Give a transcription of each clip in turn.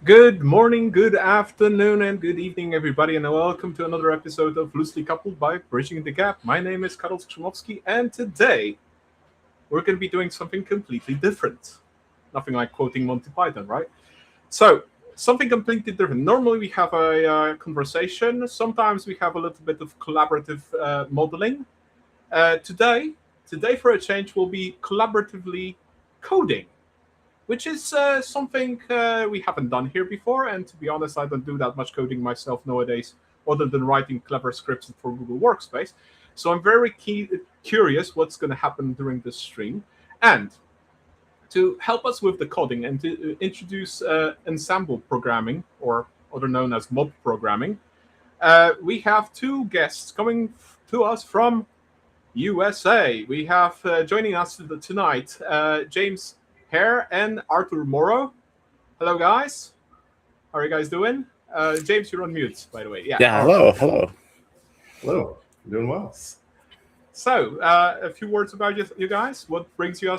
Good morning, good afternoon, and good evening, everybody, and welcome to another episode of Loosely Coupled by Bridging the Gap. My name is Karol Skrzymovsky, and today we're going to be doing something completely different. Nothing like quoting Monty Python, right? So, something completely different. Normally, we have a conversation. Sometimes we have a little bit of collaborative modeling. Today, for a change, will be collaboratively coding, which is something we haven't done here before. And to be honest, I don't do that much coding myself nowadays, other than writing clever scripts for Google Workspace. So I'm very curious what's going to happen during this stream. And to help us with the coding and to introduce ensemble programming, or other known as mob programming, we have two guests coming to us from USA. We have joining us tonight James Hare and Arthur Morrow. Hello, guys. How are you guys doing? James, you're on mute, by the way. Yeah, hello. Hello, doing well. So, a few words about you guys. What brings you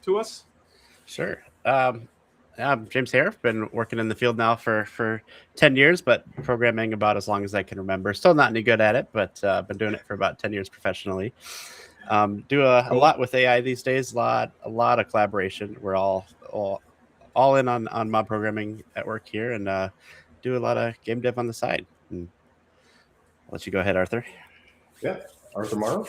to us? Sure. I'm James Hare. Been working in the field now for 10 years, but programming about as long as I can remember. Still not any good at it, but been doing it for about 10 years professionally. Do a lot with AI these days. A lot of collaboration. We're all in on mob programming at work here, and do a lot of game dev on the side. And I'll let you go ahead, Arthur. Yeah, Arthur Morrow.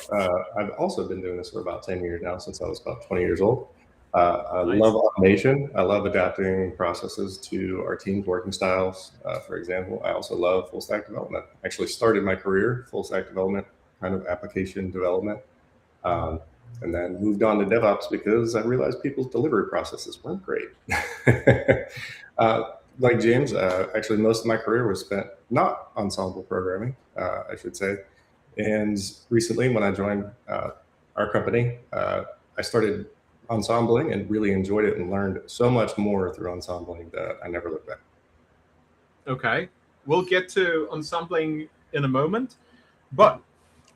I've also been doing this for about 10 years now, since I was about 20 years old. I love automation. I love adapting processes to our team's working styles. For example, I also love full stack development. I actually started my career full stack development, kind of application development, and then moved on to DevOps because I realized people's delivery processes weren't great. Like James, actually most of my career was spent not ensemble programming, I should say. And recently, when I joined our company, I started ensembling and really enjoyed it and learned so much more through ensembling that I never looked back. Okay, we'll get to ensembling in a moment, but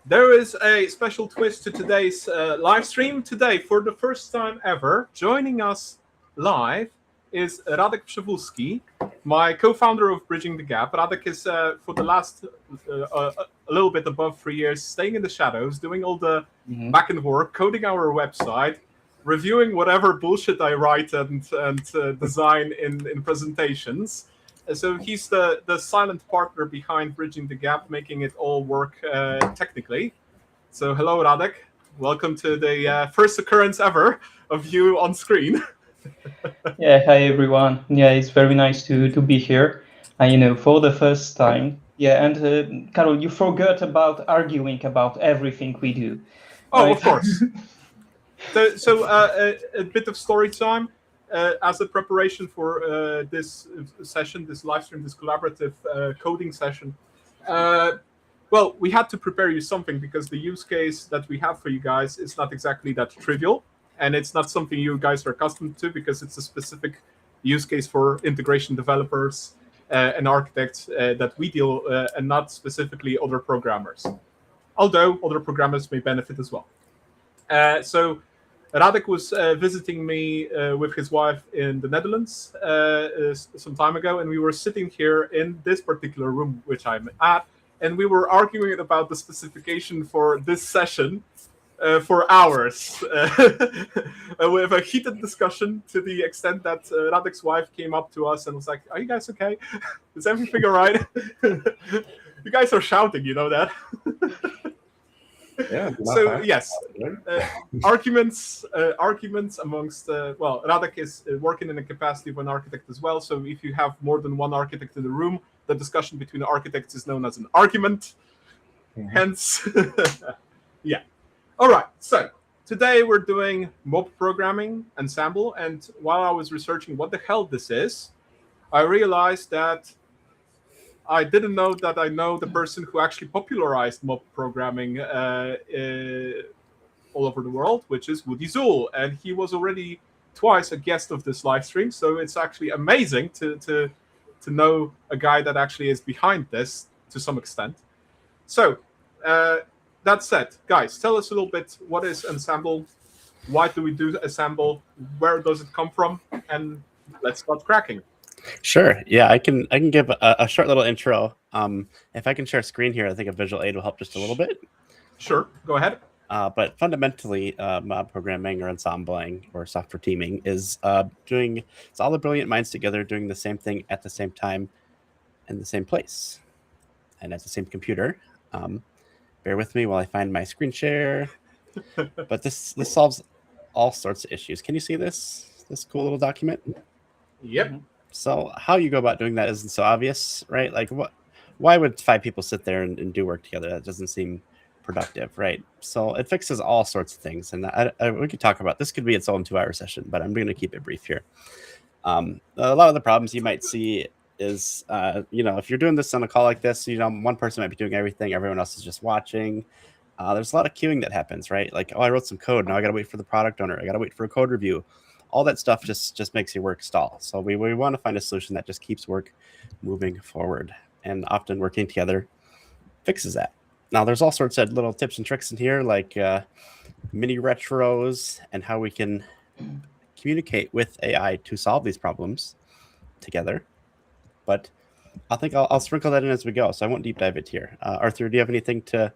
there is a special twist to today's live stream. Today, for the first time ever, joining us live is Radek Przewózki, my co-founder of Bridging the Gap. Radek is, for the last a little bit above 3 years, staying in the shadows, doing all the back-end work, coding our website, reviewing whatever bullshit I write and design in presentations. So he's the silent partner behind Bridging the Gap, making it all work technically. So hello, Radek. Welcome to the first occurrence ever of you on screen. Yeah, hi everyone. Yeah, it's very nice to be here. For the first time. Yeah, and Karol, you forgot about arguing about everything we do. Oh, right? Of course. So a bit of story time. As a preparation for this session, this live stream, this collaborative coding session, well, we had to prepare you something because the use case that we have for you guys is not exactly that trivial, and it's not something you guys are accustomed to because it's a specific use case for integration developers and architects that we deal, and not specifically other programmers. Although other programmers may benefit as well. So Radek was visiting me with his wife in the Netherlands some time ago, and we were sitting here in this particular room, which I'm at, and we were arguing about the specification for this session for hours, with a heated discussion to the extent that Radek's wife came up to us and was like, "Are you guys okay? Is everything all right?" You guys are shouting, you know that. Yeah. So yes, arguments amongst well, Radek is working in the capacity of an architect as well. So if you have more than one architect in the room, the discussion between the architects is known as an argument. Hence, yeah. All right. So today we're doing mob programming ensemble, and while I was researching what the hell this is, I realized that I didn't know that I know the person who actually popularized mob programming all over the world, which is Woody Zuhl. And he was already twice a guest of this live stream. So it's actually amazing to know a guy that actually is behind this to some extent. So that said, guys, tell us a little bit, what is Ensemble? Why do we do Ensemble? Where does it come from? And let's start cracking. Sure. Yeah, I can give a short little intro. If I can share screen here, I think a visual aid will help just a little bit. Sure, go ahead. But fundamentally, mob programming or ensembling or software teaming is it's all the brilliant minds together doing the same thing at the same time in the same place and at the same computer. Bear with me while I find my screen share. But this solves all sorts of issues. Can you see this cool little document? Yep. So how you go about doing that isn't so obvious, right? Like why would 5 people sit there and do work together? That doesn't seem productive, right? So it fixes all sorts of things. And we could talk about this, could be its own 2-hour session, but I'm going to keep it brief here. A lot of the problems you might see is, if you're doing this on a call like this, one person might be doing everything, everyone else is just watching. There's a lot of queuing that happens, right? Like, I wrote some code, now I got to wait for the product owner, I got to wait for a code review. All that stuff just makes your work stall. So we want to find a solution that just keeps work moving forward, and often working together fixes that. Now, there's all sorts of little tips and tricks in here, like mini retros and how we can communicate with AI to solve these problems together. But I think I'll sprinkle that in as we go, so I won't deep dive it here. Arthur, do you have anything to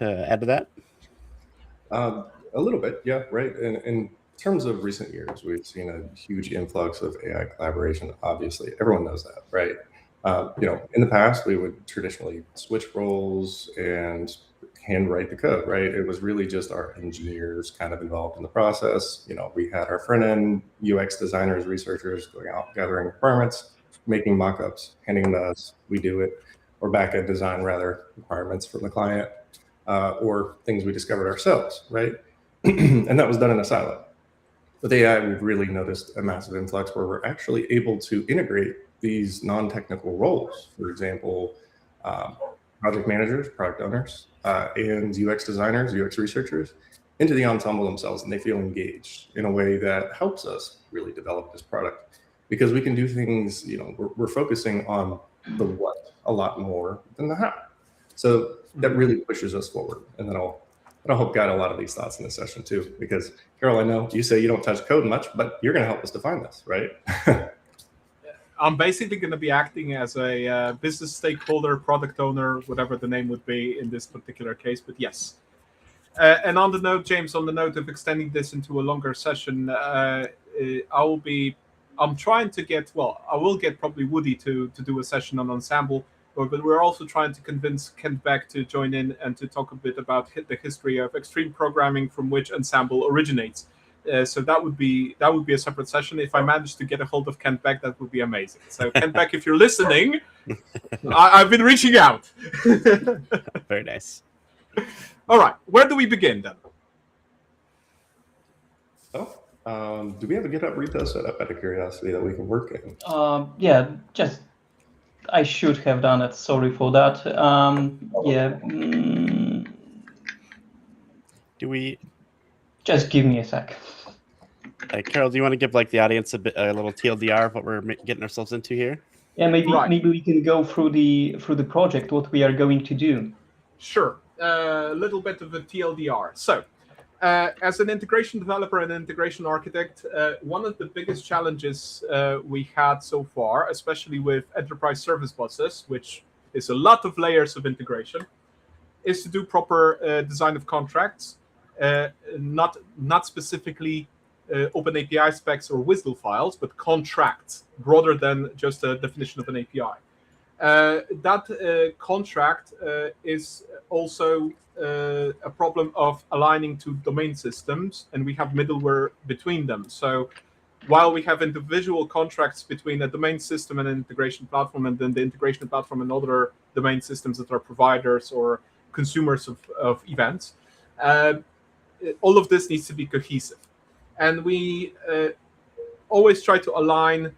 add to that? A little bit, yeah, right. In terms of recent years, we've seen a huge influx of AI collaboration. Obviously, everyone knows that, right? In the past, we would traditionally switch roles and handwrite the code, right? It was really just our engineers kind of involved in the process. We had our front end UX designers, researchers going out, gathering requirements, making mock-ups, handing them to us, we do it, or back end design, rather, requirements from the client, or things we discovered ourselves, right? And that was done in a silo. With AI, we've really noticed a massive influx where we're actually able to integrate these non-technical roles. For example, project managers, product owners, and UX designers, UX researchers into the ensemble themselves, and they feel engaged in a way that helps us really develop this product, because we can do things, we're focusing on the what a lot more than the how. So that really pushes us forward. And then I'll hope guide a lot of these thoughts in this session too, because Carol, I know you say you don't touch code much, but you're going to help us define this, right? I'm basically going to be acting as a business stakeholder, product owner, whatever the name would be in this particular case, but yes. And on the note, James, on the note of extending this into a longer session, I'm trying to get, I will get probably Woody to do a session on Ensemble, but we're also trying to convince Kent Beck to join in and to talk a bit about the history of extreme programming from which Ensemble originates. So that would be a separate session. If I manage to get a hold of Kent Beck, that would be amazing. So Kent Beck, if you're listening, I've been reaching out. Very nice. All right, where do we begin then? Do we have a GitHub repo set up out of curiosity that we can work in? Yeah, I should have done it. Sorry for that. Yeah. Do we? Just give me a sec. Carol, do you want to give the audience a little TLDR of what we're getting ourselves into here? Yeah, maybe we can go through the project, what we are going to do. Sure, a little bit of a TLDR. So, as an integration developer and integration architect, one of the biggest challenges we had so far, especially with enterprise service buses, which is a lot of layers of integration, is to do proper design of contracts, not specifically open API specs or WSDL files, but contracts, broader than just a definition of an API. That contract is also a problem of aligning to domain systems, and we have middleware between them. So while we have individual contracts between a domain system and an integration platform, and then the integration platform and other domain systems that are providers or consumers of events, all of this needs to be cohesive. And we always try to align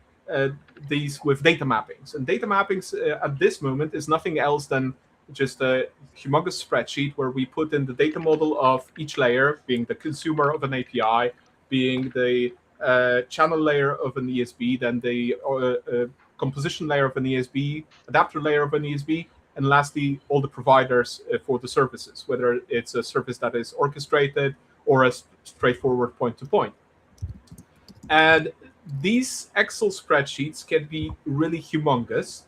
these with data mappings. And data mappings at this moment is nothing else than just a humongous spreadsheet where we put in the data model of each layer, being the consumer of an API, being the channel layer of an ESB, then the composition layer of an ESB, adapter layer of an ESB, and lastly, all the providers for the services, whether it's a service that is orchestrated or a straightforward point-to-point. And these Excel spreadsheets can be really humongous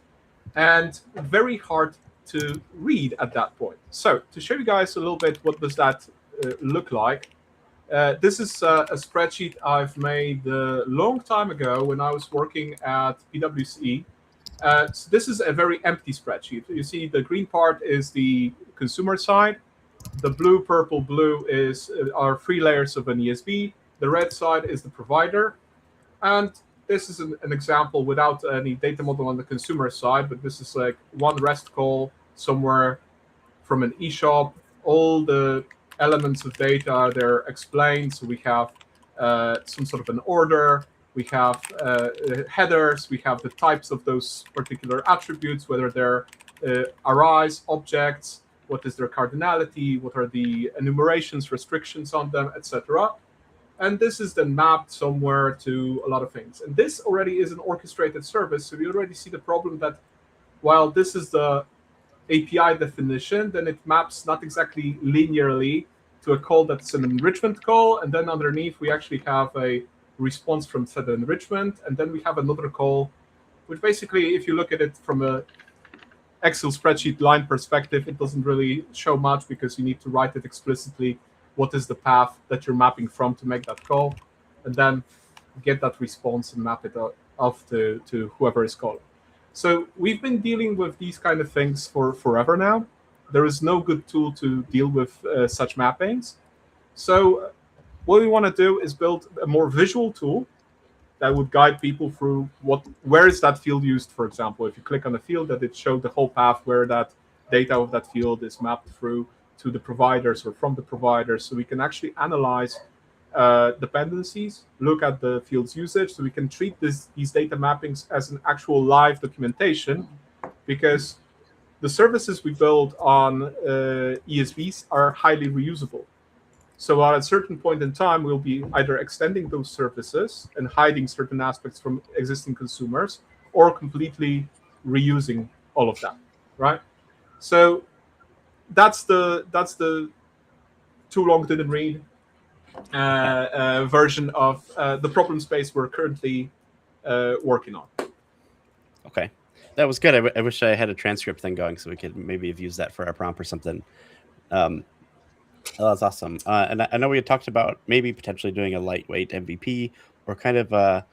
and very hard to read at that point. So to show you guys a little bit what does that look like, this is a spreadsheet I've made a long time ago when I was working at PwC. So this is a very empty spreadsheet. You see the green part is the consumer side. The blue, purple, blue is are 3 layers of an ESB. The red side is the provider. And this is an example without any data model on the consumer side, but this is like one REST call somewhere from an eShop. All the elements of data are there explained. So we have some sort of an order. We have headers. We have the types of those particular attributes, whether they're arrays, objects, what is their cardinality, what are the enumerations, restrictions on them, etc. And this is then mapped somewhere to a lot of things. And this already is an orchestrated service. So you already see the problem that while this is the API definition, then it maps not exactly linearly to a call that's an enrichment call. And then underneath, we actually have a response from said enrichment. And then we have another call, which basically, if you look at it from a Excel spreadsheet line perspective, it doesn't really show much because you need to write it explicitly. What is the path that you're mapping from to make that call? And then get that response and map it off to whoever is calling. So we've been dealing with these kind of things for forever now. There is no good tool to deal with such mappings. So what we want to do is build a more visual tool that would guide people through where is that field used, for example. If you click on a field, that it showed the whole path where that data of that field is mapped through to the providers or from the providers. So we can actually analyze dependencies, look at the field's usage, so we can treat these data mappings as an actual live documentation, because the services we build on ESBs are highly reusable. So at a certain point in time, we'll be either extending those services and hiding certain aspects from existing consumers, or completely reusing all of that, right? So that's the too long didn't read version of the problem space we're currently working on. Okay, that was good. I wish I had a transcript thing going so we could maybe have used that for our prompt or something. That's awesome. And I know we had talked about maybe potentially doing a lightweight MVP or kind of a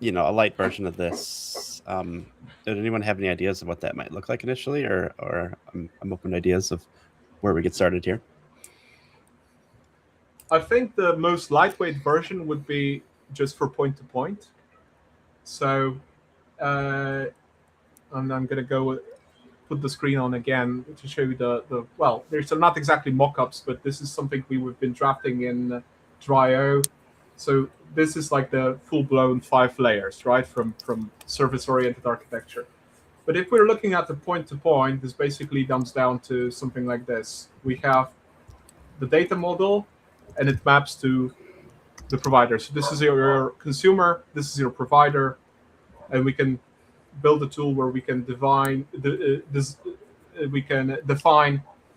light version of this. Did anyone have any ideas of what that might look like initially, or I'm open to ideas of where we get started here? I think the most lightweight version would be just for point-to-point. So and I'm going to go put the screen on again to show you well, there's not exactly mock-ups, but this is something we've been drafting in Dry.io. So this is like the full-blown 5 layers, right, from service-oriented architecture. But if we're looking at the point-to-point, this basically dumps down to something like this. We have the data model, and it maps to the provider. So this is your consumer, this is your provider, and we can build a tool where we can define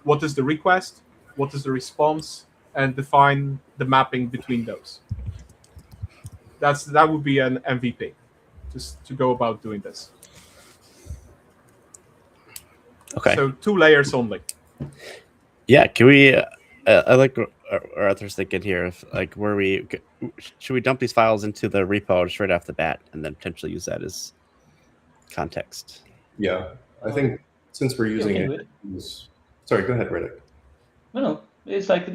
what is the request, what is the response, and define the mapping between those. That would be an MVP, just to go about doing this. Okay. So 2 layers only. Yeah. Can we? I like Arthur's thinking here. If should we dump these files into the repo just right off the bat, and then potentially use that as context? Yeah, I think since we're using it. Sorry, go ahead, Riddick. No, it's like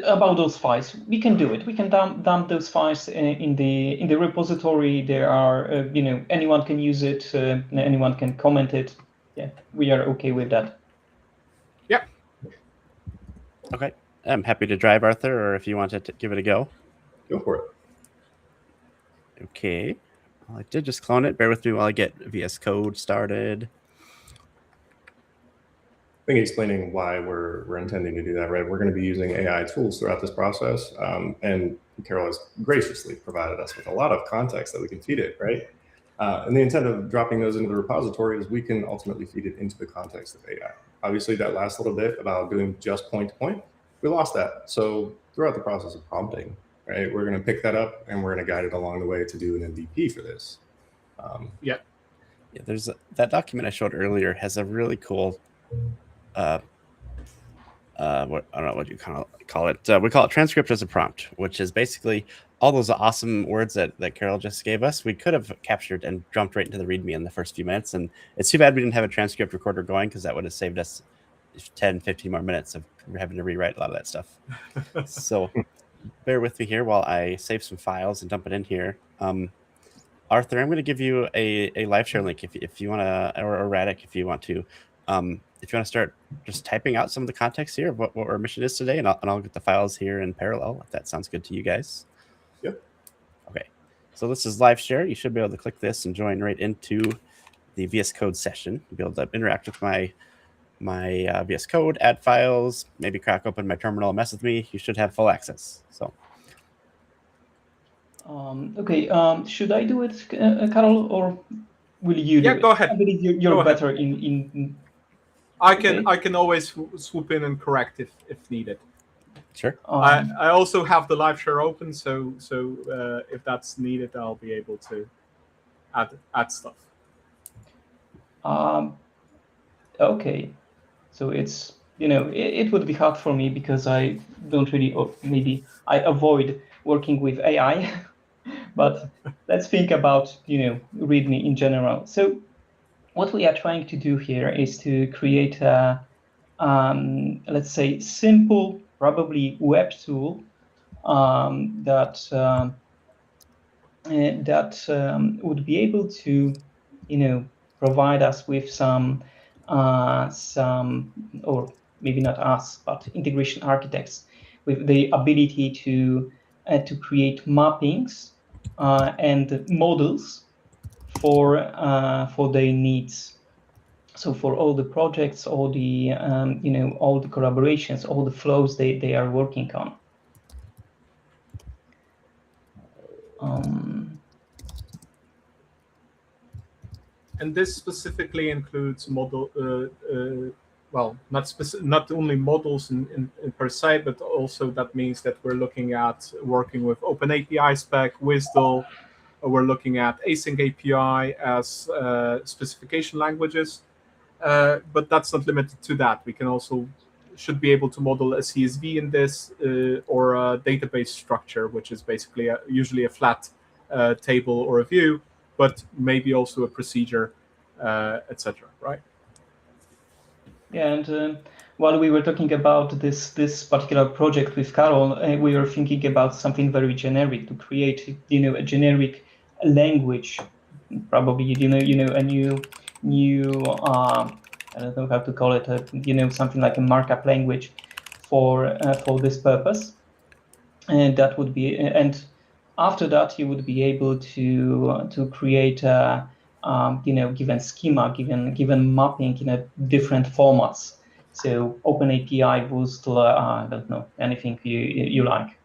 about those files. We can do it. We can dump those files in the repository. There are anyone can use it. Anyone can comment it. Yeah, we are okay with that. Yeah. Okay, I'm happy to drive, Arthur, or if you want to give it a go. Go for it. Okay. Well, I did just clone it. Bear with me while I get VS Code started. I think explaining why we're intending to do that, right? We're going to be using AI tools throughout this process, and Carol has graciously provided us with a lot of context that we can feed it, right? And the intent of dropping those into the repository is we can ultimately feed it into the context of AI. Obviously, that last little bit about doing just point-to-point, we lost that. So throughout the process of prompting, right? We're going to pick that up and we're going to guide it along the way to do an MVP for this. Yeah, there's that document I showed earlier has a really cool what I don't know what you call it. We call it transcript as a prompt, which is basically all those awesome words that Carol just gave us. We could have captured and jumped right into the README in the first few minutes. And it's too bad we didn't have a transcript recorder going, because that would have saved us 10, 15 more minutes of having to rewrite a lot of that stuff. So bear with me here while I save some files and dump it in here. Arthur, I'm going to give you a live share link if you want to, or Radek if you want to. If you want to start just typing out some of the context here of what our mission is today, and I'll get the files here in parallel, if that sounds good to you guys. Yep. Okay. So this is live share. You should be able to click this and join right into the VS Code session. You'll be able to interact with my VS Code, add files, maybe crack open my terminal and mess with me. You should have full access. So. Okay. Should I do it, Carol, or will you do it? Go ahead. I believe you're Go better in. I can always swoop in and correct if needed. Sure. I also have the live share open, so if that's needed, I'll be able to add stuff. Okay. So it's, it would be hard for me because I don't really, or maybe I avoid working with AI, but let's think about, README in general. So what we are trying to do here is to create a, let's say, simple, probably web tool that would be able to, provide us with some, or maybe not us, but integration architects with the ability to create mappings and models for their needs. So for all the projects, all the all the collaborations, all the flows they are working on. And this specifically includes model, well, not only models in per se, but also that means that we're looking at working with OpenAPI spec, WSDL, we're looking at async API as specification languages, but that's not limited to that. We can also should be able to model a CSV in this or a database structure, which is basically usually a flat table or a view, but maybe also a procedure, etc. Right? Yeah, and while we were talking about this particular project with Carol, we were thinking about something very generic to create, a generic language, probably, a new I don't know how to call it, something like a markup language for this purpose, and that would be, and after that you would be able to create a given schema, given mapping in different formats. So OpenAPI, WSDL, I don't know, anything you like.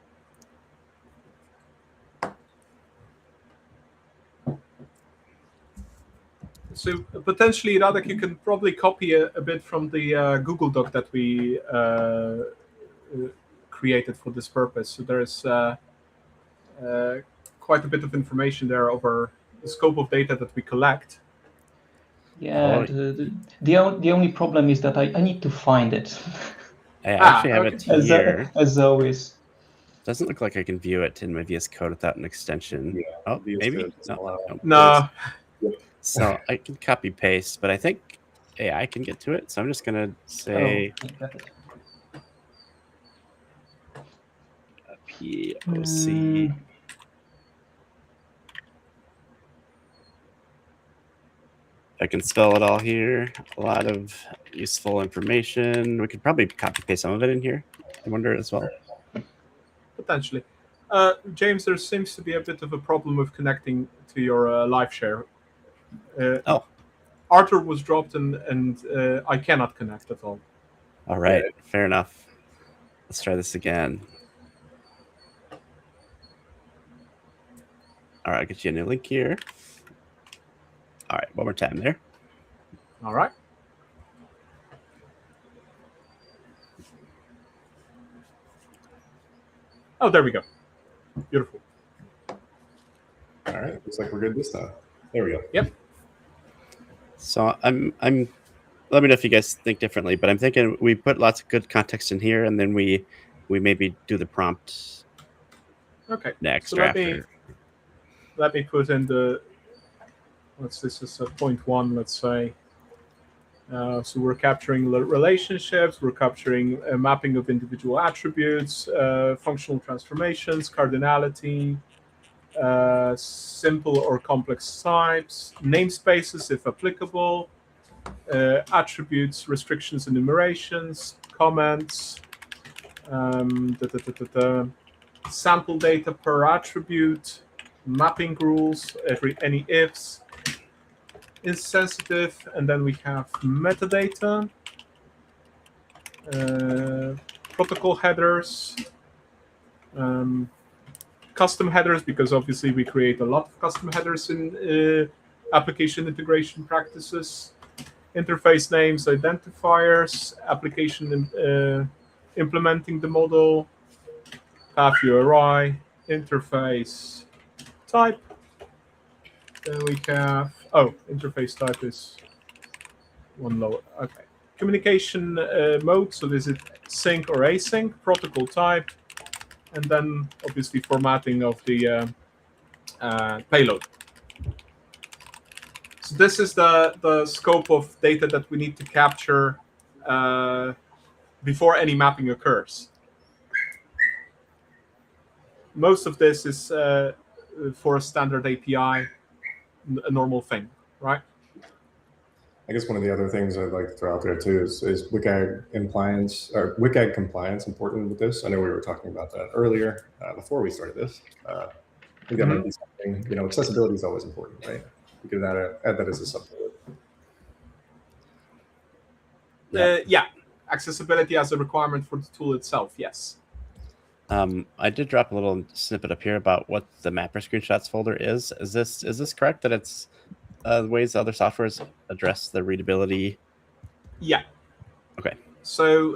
So potentially, Radek, you can probably copy a bit from the Google Doc that we created for this purpose. So there is quite a bit of information there over the scope of data that we collect. Yeah, the only problem is that I need to find it. I actually have it here. As always. Doesn't look like I can view it in my VS Code without an extension. Yeah, oh, VS maybe? Code No. So I can copy paste, but I think AI can get to it. So I'm just going to say POC. I can spell it all here. A lot of useful information. We could probably copy paste some of it in here, I wonder, as well. Potentially. James, there seems to be a bit of a problem with connecting to your live share. Arthur was dropped and I cannot connect at all. All right, fair enough. Let's try this again. All right, I'll get you a new link here. All right, one more time there. All right. Oh, there we go. Beautiful. All right, looks like we're good this time. There we go. Yep. So I'm let me know if you guys think differently, but I'm thinking we put lots of good context in here, and then we maybe do the prompt Okay. next So or after. let me put in the. This is point 1. Let's say. So we're capturing relationships. We're capturing a mapping of individual attributes, functional transformations, cardinality, simple or complex types, namespaces if applicable, attributes, restrictions, enumerations, comments, sample data per attribute, mapping rules, any ifs, insensitive, and then we have metadata, protocol headers, custom headers, because obviously we create a lot of custom headers in application integration practices, interface names, identifiers, application implementing the model, path URI, interface type. Then we have, interface type is one lower. Okay. Communication mode, so is it sync or async, protocol type, and then obviously formatting of the payload. So this is the scope of data that we need to capture before any mapping occurs. Most of this is for a standard API, a normal thing, right? I guess one of the other things I'd like to throw out there too is WCAG compliance important with this? I know we were talking about that earlier before we started this. I think that might be something, accessibility is always important, right? We could add that as a subtopic. Yeah, accessibility as a requirement for the tool itself, yes. I did drop a little snippet up here about what the mapper screenshots folder is. Is this correct that it's ways other softwares address the readability? Yeah. Okay. So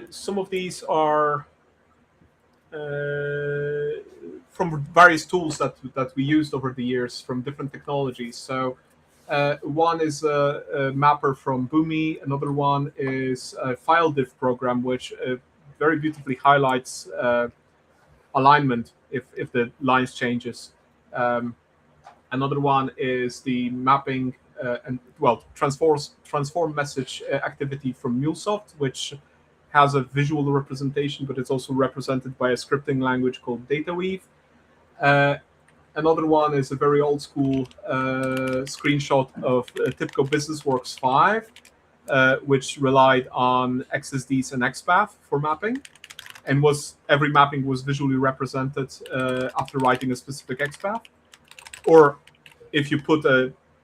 some of these are from various tools that we used over the years from different technologies. So one is a mapper from Boomi. Another one is a file diff program, which very beautifully highlights alignment if the lines changes. Another one is the mapping transform message activity from MuleSoft, which has a visual representation, but it's also represented by a scripting language called DataWeave. Another one is a very old school screenshot of typical BusinessWorks 5, which relied on XSDs and XPath for mapping, and every mapping was visually represented after writing a specific XPath. Or if you put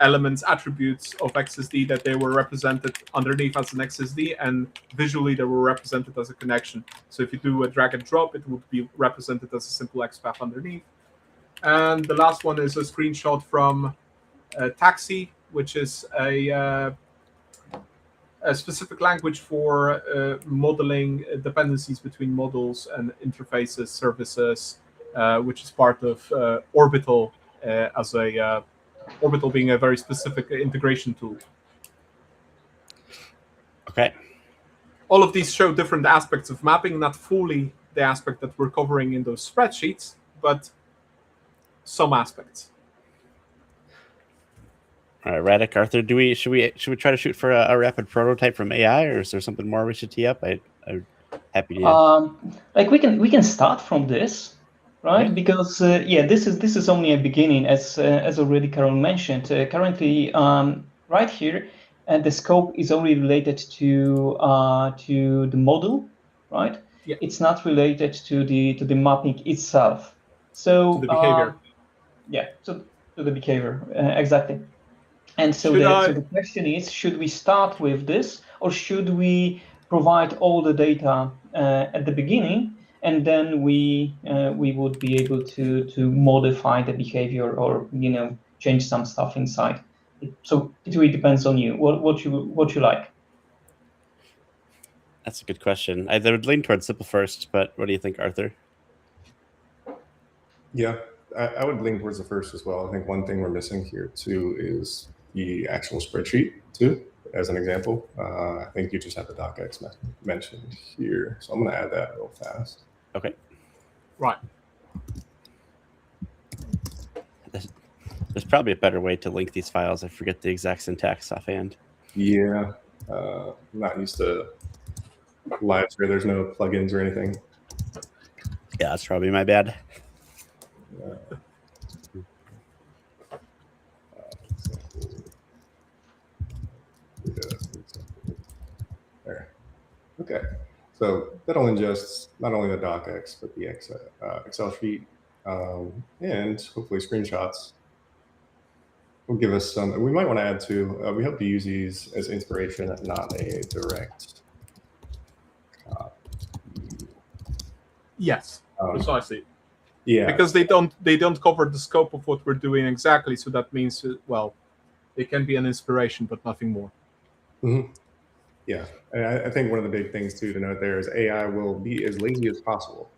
elements, attributes of XSD, that they were represented underneath as an XSD, and visually they were represented as a connection. So if you do a drag and drop, it would be represented as a simple XPath underneath. And the last one is a screenshot from Taxi, which is a specific language for modeling dependencies between models and interfaces, services, which is part of Orbital, as a Orbital being a very specific integration tool. Okay. All of these show different aspects of mapping, not fully the aspect that we're covering in those spreadsheets, but some aspects. All right, Radek, Arthur, should we try to shoot for a rapid prototype from AI, or is there something more we should tee up? I'm happy to. We can start from this, right? Okay. Because this is only a beginning, as already Carol mentioned. Currently, right here, the scope is only related to the model, right? Yeah. It's not related to the mapping itself. So To the behavior. To the behavior, exactly. And so the question is, should we start with this, or should we provide all the data at the beginning, and then we would be able to modify the behavior or change some stuff inside? So it really depends on you. What you like. That's a good question. I would lean towards simple first, but what do you think, Arthur? Yeah, I would lean towards the first as well. I think one thing we're missing here too is the actual spreadsheet too, as an example. I think you just have the docx mentioned here. So I'm going to add that real fast. Okay. Right. There's probably a better way to link these files. I forget the exact syntax offhand. Yeah, I'm not used to lives where there's no plugins or anything. Yeah, that's probably my bad. There. Okay. So that'll ingest not only the docx, but the Excel sheet and hopefully screenshots. Will give us some. We might want to add to. We hope to use these as inspiration, not a direct copy. Yes, precisely. Yeah, because they don't cover the scope of what we're doing exactly. So that means, well, they can be an inspiration, but nothing more. Mm-hmm. Yeah, and I think one of the big things too to note there is AI will be as lazy as possible.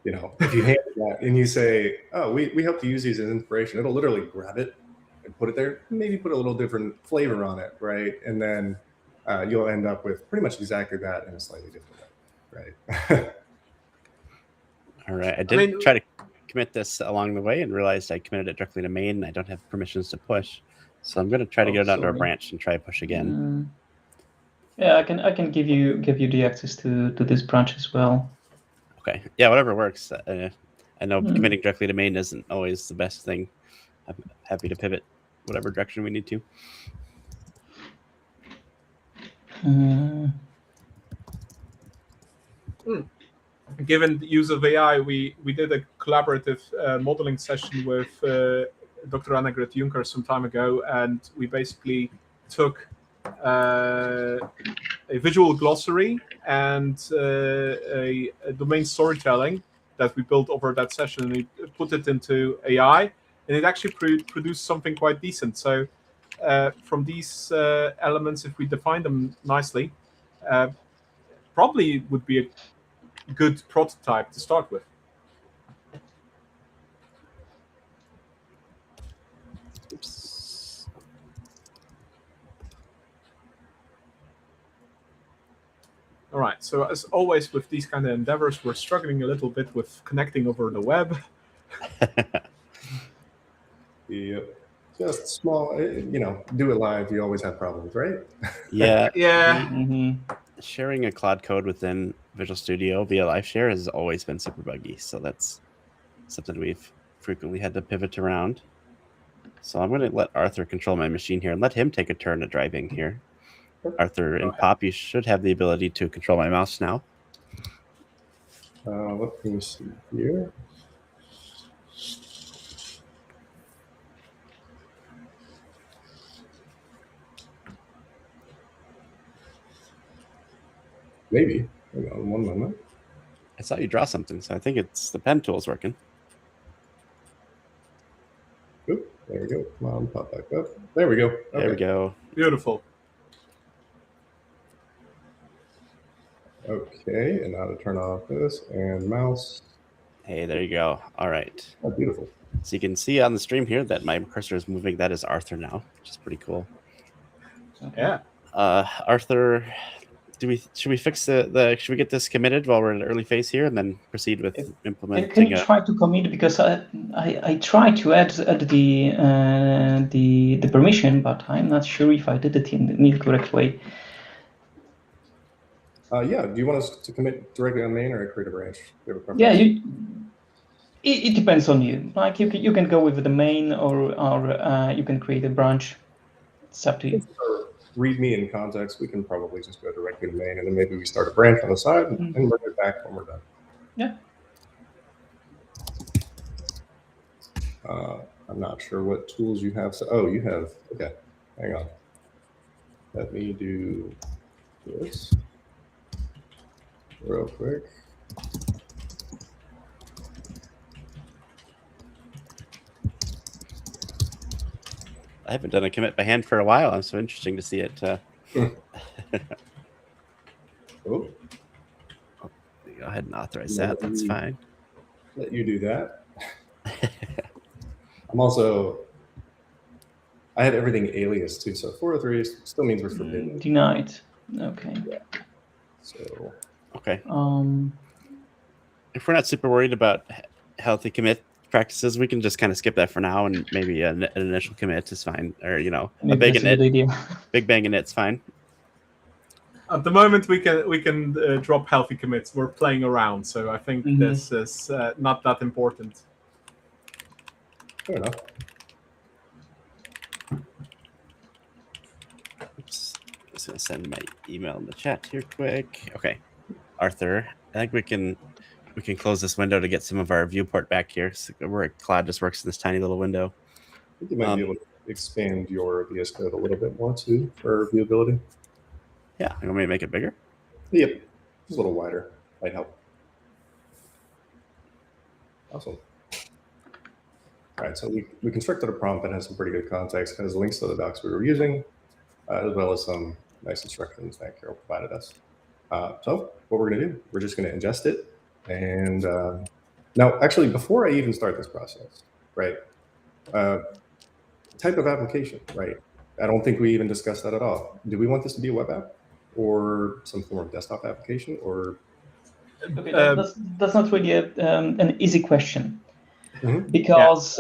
You know, if you hand it that and you say, "Oh, we hope to use these as inspiration," it'll literally grab it and put it there, maybe put a little different flavor on it, right? And then you'll end up with pretty much exactly that in a slightly different way, right? All right. I did try to commit this along the way and realized I committed it directly to main and I don't have permissions to push. So I'm going to try to get it onto a branch and try push again. Yeah, I can give you the access to this branch as well. Okay. Yeah, whatever works. I know committing directly to main isn't always the best thing. I'm happy to pivot whatever direction we need to. Given the use of AI, we did a collaborative modeling session with Dr. Annegret Juncker some time ago, and we basically took a visual glossary and a domain storytelling that we built over that session, and we put it into AI, and it actually produced something quite decent. So from these elements, if we define them nicely, probably would be a good prototype to start with. Oops. All right, so as always with these kind of endeavors, we're struggling a little bit with connecting over the web. Yeah, just small, you know, do it live. You always have problems, right? Yeah. Yeah. Sharing a cloud code within Visual Studio via live share has always been super buggy. So that's something we've frequently had to pivot around. So I'm going to let Arthur control my machine here and let him take a turn at driving here. Arthur and Pop, you should have the ability to control my mouse now. Let me see here. Maybe. Hang on one moment. I saw you draw something, so I think it's the pen tool's working. Oop, there we go. Come on, pop back up. There we go. Okay. There we go. Beautiful. Okay, and now to turn off this and mouse. Hey, there you go. All right. Oh, beautiful. So you can see on the stream here that my cursor is moving. That is Arthur now, which is pretty cool. Yeah. Arthur, should we fix should we get this committed while we're in the early phase here and then proceed with implementing? Can you try to commit, because I tried to add the permission, but I'm not sure if I did it in the correct way. Yeah, do you want us to commit directly on main or create a branch? Yeah, it depends on you. Like you can go with the main or you can create a branch. It's up to you. README in context, we can probably just go directly to main, and then maybe we start a branch on the side and bring it back when we're done. Yeah. I'm not sure what tools you have. So, oh, you have. Okay, hang on. Let me do this real quick. I haven't done a commit by hand for a while. I'm so interesting to see it. Oh. Go ahead and authorize that. That's fine. Let you do that. I had everything alias too, so 403 still means we're forbidden. Denied. Okay. Yeah. So. Okay. Um. If we're not super worried about healthy commit practices, we can just kind of skip that for now, and maybe an initial commit is fine, or a Maybe big that's a good idea. big bang init's fine. At the moment, we can drop healthy commits. We're playing around, so I think this is not that important. Fair enough. Oops. Just gonna send my email in the chat here quick. Okay, Arthur, I think we can close this window to get some of our viewport back here. So where Cloud just works in this tiny little window. I think you might be able to expand your VS Code a little bit more too for viewability. Yeah, you want me to make it bigger? Yep, just a little wider might help. Awesome. All right, so we constructed a prompt that has some pretty good context, has links to the docs we were using, as well as some nice instructions that Carol provided us. So what we're going to do, we're just going to ingest it. And now, actually, before I even start this process, right, type of application, right? I don't think we even discussed that at all. Do we want this to be a web app or some form of desktop application? Or Okay, that's not really an easy question. Because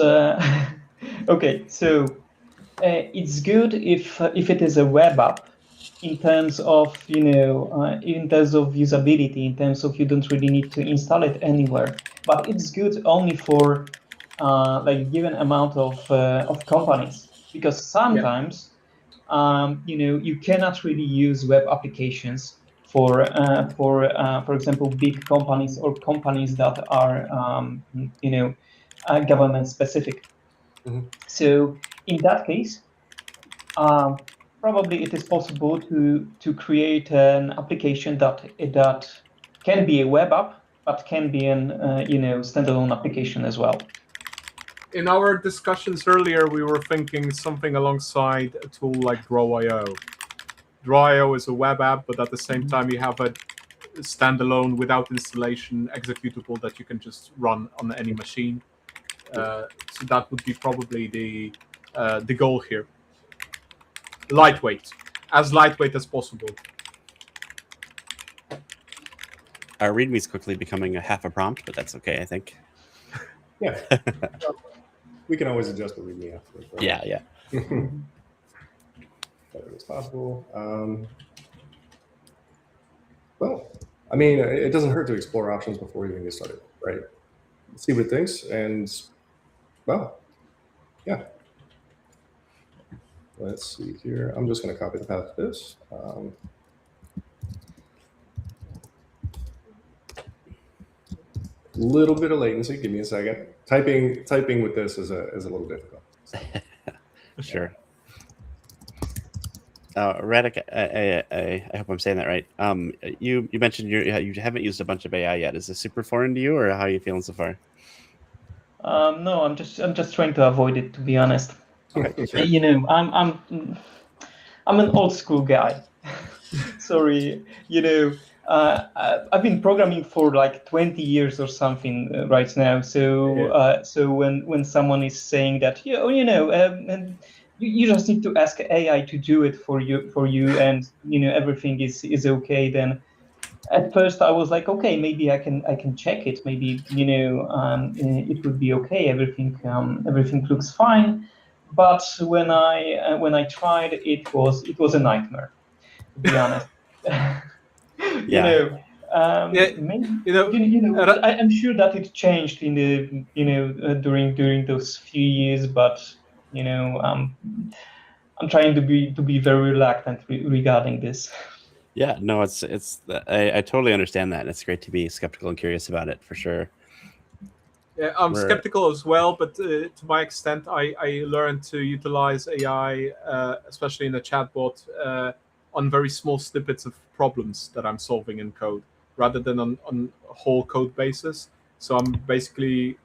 okay, so it's good if it is a web app in terms of usability, in terms of you don't really need to install it anywhere. But it's good only for like given amount of companies, because sometimes you cannot really use web applications for example big companies or companies that are government specific. So in that case, probably it is possible to create an application that can be a web app, but can be an standalone application as well. In our discussions earlier, we were thinking something alongside a tool like Draw.io. Draw.io is a web app, but at the same time, you have a standalone, without installation, executable that you can just run on any machine. So that would be probably the goal here. Lightweight, as lightweight as possible. Our README is quickly becoming a half a prompt, but that's okay, I think. Yeah. We can always adjust the README afterwards. Right? Yeah. Whatever is possible. Well, I mean, it doesn't hurt to explore options before we even get started, right? See what it thinks, and well, yeah. Let's see here. I'm just going to copy the path of this. Little bit of latency. Give me a second. Typing with this is a little difficult. So. Sure. Radek, I hope I'm saying that right. You mentioned you haven't used a bunch of AI yet. Is this super foreign to you, or how are you feeling so far? No, I'm just trying to avoid it, to be honest. Okay. I'm an old school guy. Sorry, I've been programming for like 20 years or something right now. So so when someone is saying that you just need to ask AI to do it for you, and everything is okay, then at first I was like, okay, maybe I can check it. Maybe it would be okay. Everything looks fine. But when I tried, it was a nightmare, to be honest. Yeah. I'm sure that it changed in the during those few years, but I'm trying to be very reluctant regarding this. Yeah, no, I totally understand that. It's great to be skeptical and curious about it, for sure. Yeah, I'm skeptical as well, but to my extent, I learned to utilize AI, especially in a chatbot, on very small snippets of problems that I'm solving in code, rather than on a whole code basis. So I'm basically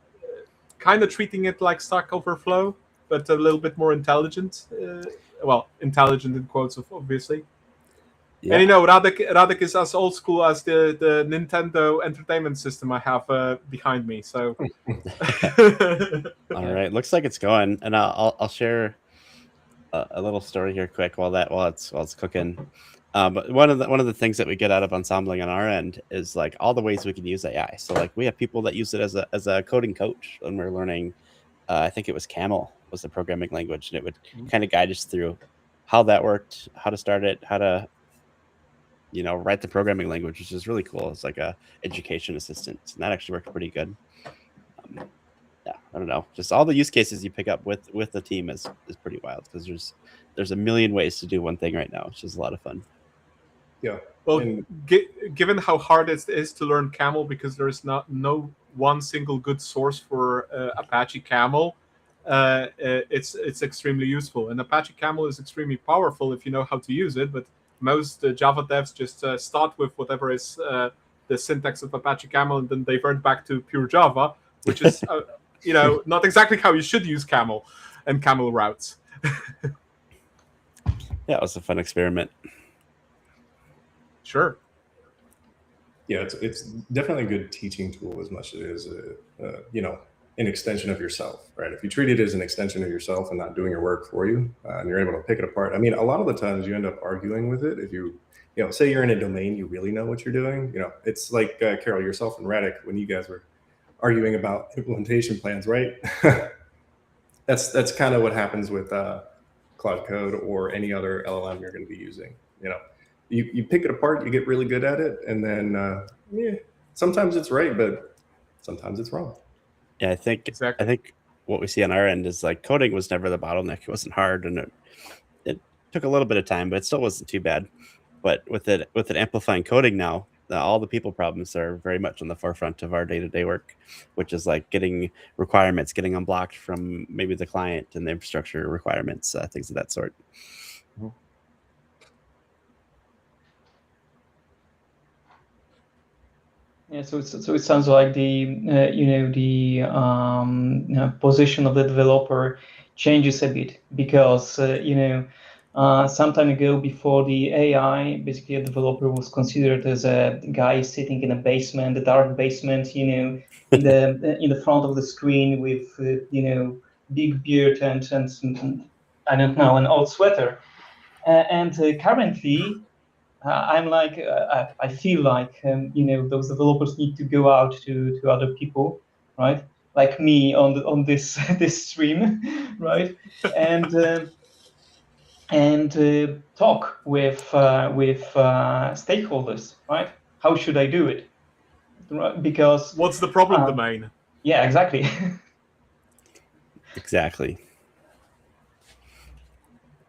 kind of treating it like Stack Overflow, but a little bit more intelligent. Intelligent in quotes, obviously. Yeah. And Radek is as old school as the Nintendo Entertainment System I have behind me. So All right, looks like it's going, and I'll share a little story here quick while it's cooking. But one of the things that we get out of ensembling on our end is like all the ways we can use AI. So like we have people that use it as a coding coach when we're learning. I think it was Camel was the programming language, and it would kind of guide us through how that worked, how to start it, how to write the programming language, which is really cool. It's like a education assistant, and that actually worked pretty good. Yeah, I don't know. Just all the use cases you pick up with the team is pretty wild because there's a million ways to do one thing right now. It's just a lot of fun. Yeah. Well, given how hard it is to learn Camel because there's no one single good source for Apache Camel, it's extremely useful. And Apache Camel is extremely powerful if you know how to use it. But most Java devs just start with whatever is the syntax of Apache Camel, and then they revert back to pure Java, which is not exactly how you should use Camel and Camel routes. Yeah, it was a fun experiment. Sure. Yeah, it's definitely a good teaching tool as much as it is, an extension of yourself, right? If you treat it as an extension of yourself and not doing your work for you, and you're able to pick it apart. I mean, a lot of the times you end up arguing with it. If you say you're in a domain, you really know what you're doing. It's like Carol, yourself and Radek, when you guys were arguing about implementation plans, right? That's kind of what happens with Cloud Code or any other LLM you're going to be using. You pick it apart, you get really good at it, and then sometimes it's right, but sometimes it's wrong. Yeah, I think what we see on our end is like coding was never the bottleneck. It wasn't hard, and it took a little bit of time, but it still wasn't too bad. But with it amplifying coding now, all the people problems are very much on the forefront of our day-to-day work, which is like getting requirements, getting unblocked from maybe the client and the infrastructure requirements, things of that sort. Mm-hmm. Yeah, so it sounds like the position of the developer changes a bit because some time ago, before the AI, basically a developer was considered as a guy sitting in a basement, a dark basement, in the front of the screen with big beard and I don't know, an old sweater, and currently. I'm like, I feel like, those developers need to go out to other people, right? Like me on this this stream, right? And talk with stakeholders, right? How should I do it? Because what's the problem domain? Yeah, exactly. Exactly.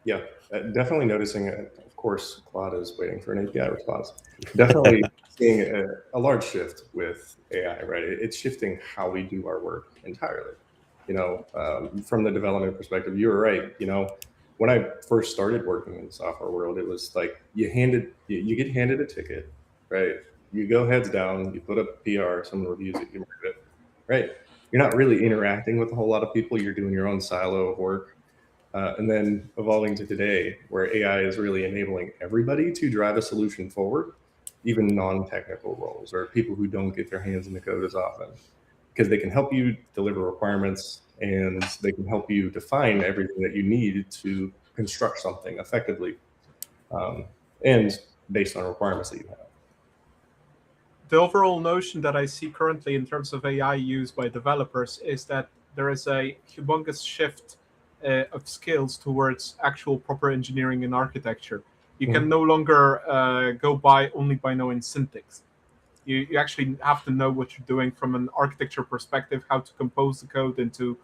Yeah, definitely noticing it. Of course, Claude is waiting for an API response. Definitely seeing a large shift with AI, right? It's shifting how we do our work entirely. From the development perspective, you were right. When I first started working in the software world, it was like you get handed a ticket, right? You go heads down, you put up a PR, someone reviews it, you mark it, right? You're not really interacting with a whole lot of people. You're doing your own silo of work. And then evolving to today, where AI is really enabling everybody to drive a solution forward, even non-technical roles or people who don't get their hands in the code as often, because they can help you deliver requirements and they can help you define everything that you need to construct something effectively and based on requirements that you have. The overall notion that I see currently in terms of AI used by developers is that there is a humongous shift of skills towards actual proper engineering and architecture. You can no longer go only by knowing syntax. You actually have to know what you're doing from an architecture perspective, how to compose the code into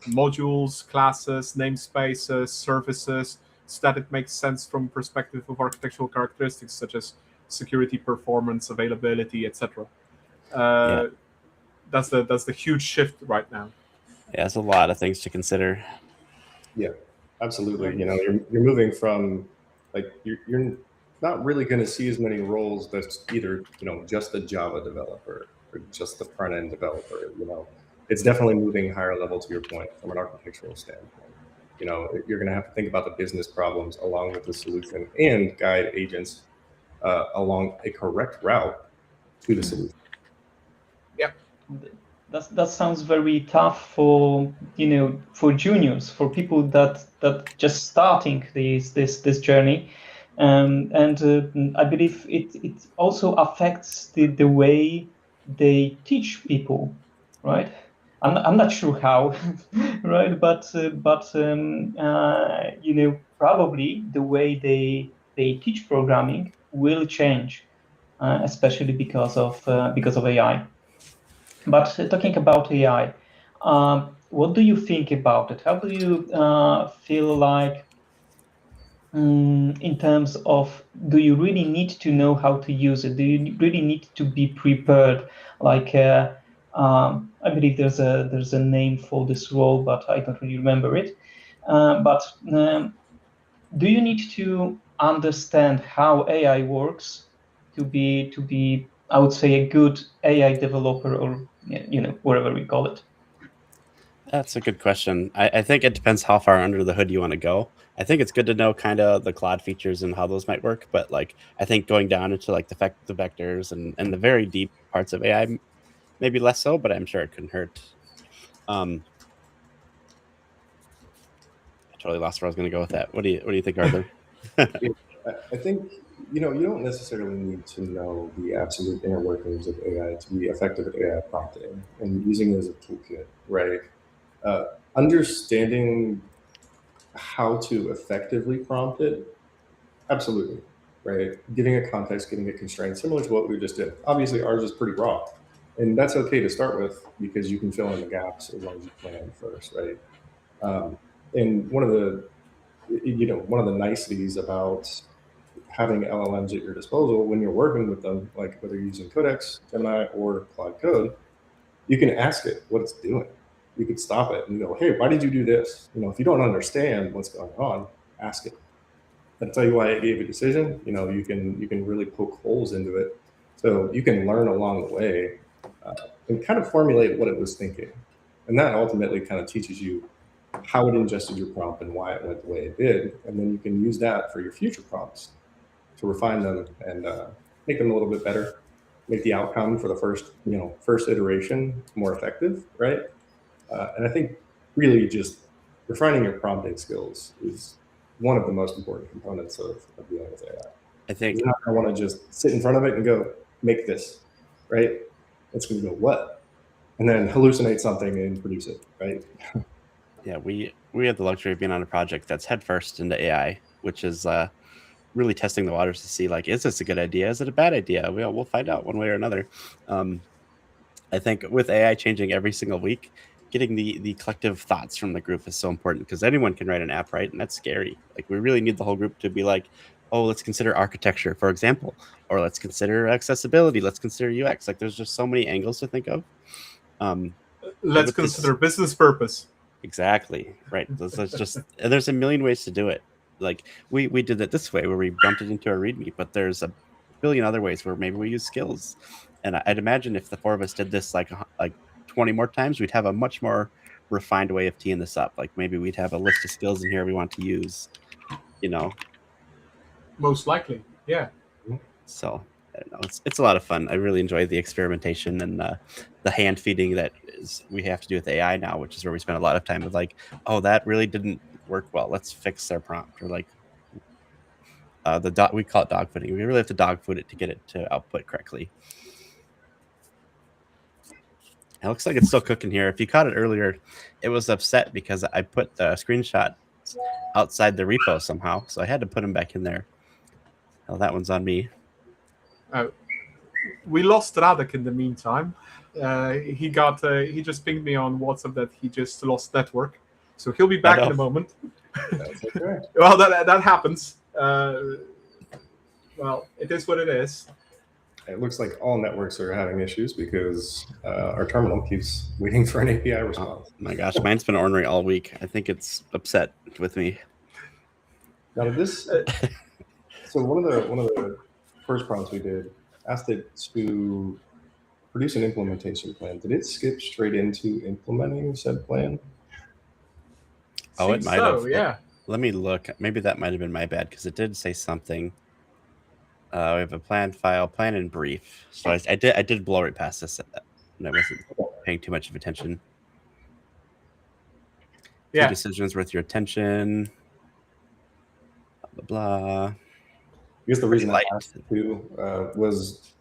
modules, classes, namespaces, services, so that it makes sense from perspective of architectural characteristics such as security, performance, availability, etc. That's the huge shift right now. Yeah, it's a lot of things to consider. Yeah, absolutely. You're moving from like you're not really going to see as many roles that's either just a Java developer or just the front end developer. It's definitely moving higher level, to your point, from an architectural standpoint. You're going to have to think about the business problems along with the solution and guide agents along a correct route to the solution. Yeah. that sounds very tough for for juniors, for people that just starting this journey, and I believe it also affects the way they teach people, right? I'm not sure how, right? But probably the way they teach programming will change, especially because of AI. But talking about AI, what do you think about it? How do you feel like, in terms of, do you really need to know how to use it? Do you really need to be prepared? Like, I believe there's a name for this role, but I don't really remember it. But do you need to understand how AI works to be, I would say, a good AI developer, or whatever we call it? That's a good question. I think it depends how far under the hood you want to go. I think it's good to know kind of the Claude features and how those might work, but like I think going down into like the vectors and the very deep parts of AI, maybe less so, but I'm sure it couldn't hurt. I totally lost where I was going to go with that. What do you think, Arthur? I think you don't necessarily need to know the absolute inner workings of AI to be effective at AI prompting and using it as a toolkit, right? Understanding how to effectively prompt it, absolutely, right? Giving it context, giving it constraints, similar to what we just did. Obviously, ours is pretty raw, and that's okay to start with because you can fill in the gaps as long as you plan first, right? And one of the niceties about having LLMs at your disposal when you're working with them, like whether you're using Codex, Gemini, or Claude Code, you can ask it what it's doing. You could stop it and go, hey, why did you do this? If you don't understand what's going on, ask it. I'll tell you why it gave a decision. You can really poke holes into it, so you can learn along the way and kind of formulate what it was thinking, and that ultimately kind of teaches you how it ingested your prompt and why it went the way it did, and then you can use that for your future prompts to refine them and make them a little bit better, make the outcome for the first iteration more effective, right? And I think really just refining your prompting skills is one of the most important components of dealing with AI. I think You're not going to want to just sit in front of it and go, make this, right? It's going to go, what? And then hallucinate something and produce it, right? yeah, we had the luxury of being on a project that's headfirst into AI, which is really testing the waters to see, like, is this a good idea? Is it a bad idea? We'll find out one way or another. I think with AI changing every single week, getting the collective thoughts from the group is so important because anyone can write an app, right? And that's scary. Like we really need the whole group to be like, oh, let's consider architecture, for example, or let's consider accessibility, let's consider UX. Like there's just so many angles to think of. Let's consider business purpose. Exactly. Right. Let's just, and there's a million ways to do it. Like we did it this way where we bumped it into a README, but there's a billion other ways where maybe we use skills. And I'd imagine if the four of us did this like 20 more times, we'd have a much more refined way of teeing this up. Like maybe we'd have a list of skills in here we want to use, Most likely, yeah. So I don't know. It's a lot of fun. I really enjoy the experimentation and the hand feeding that we have to do with AI now, which is where we spend a lot of time with like, oh, that really didn't work well. Let's fix their prompt, or like we call it dog fooding. We really have to dog food it to get it to output correctly. It looks like it's still cooking here. If you caught it earlier, it was upset because I put the screenshot outside the repo somehow, so I had to put them back in there. Oh, that one's on me. We lost Radek in the meantime. He just pinged me on WhatsApp that he just lost network, so he'll be back in a moment. That's okay. Well, that happens. Well, it is what it is. It looks like all networks are having issues because our terminal keeps waiting for an API response. Oh my gosh, mine's been ornery all week. I think it's upset with me. Now this, so one of the first prompts we did asked it to produce an implementation plan. Did it skip straight into implementing said plan? Oh, it might have. Yeah. Let me look. Maybe that might have been my bad because it did say something. We have a plan file, plan in brief. So I did blow right past this. And it wasn't. paying too much of attention. Yeah. Few decisions worth your attention. Blah, blah, blah. I guess the reason I light. asked too was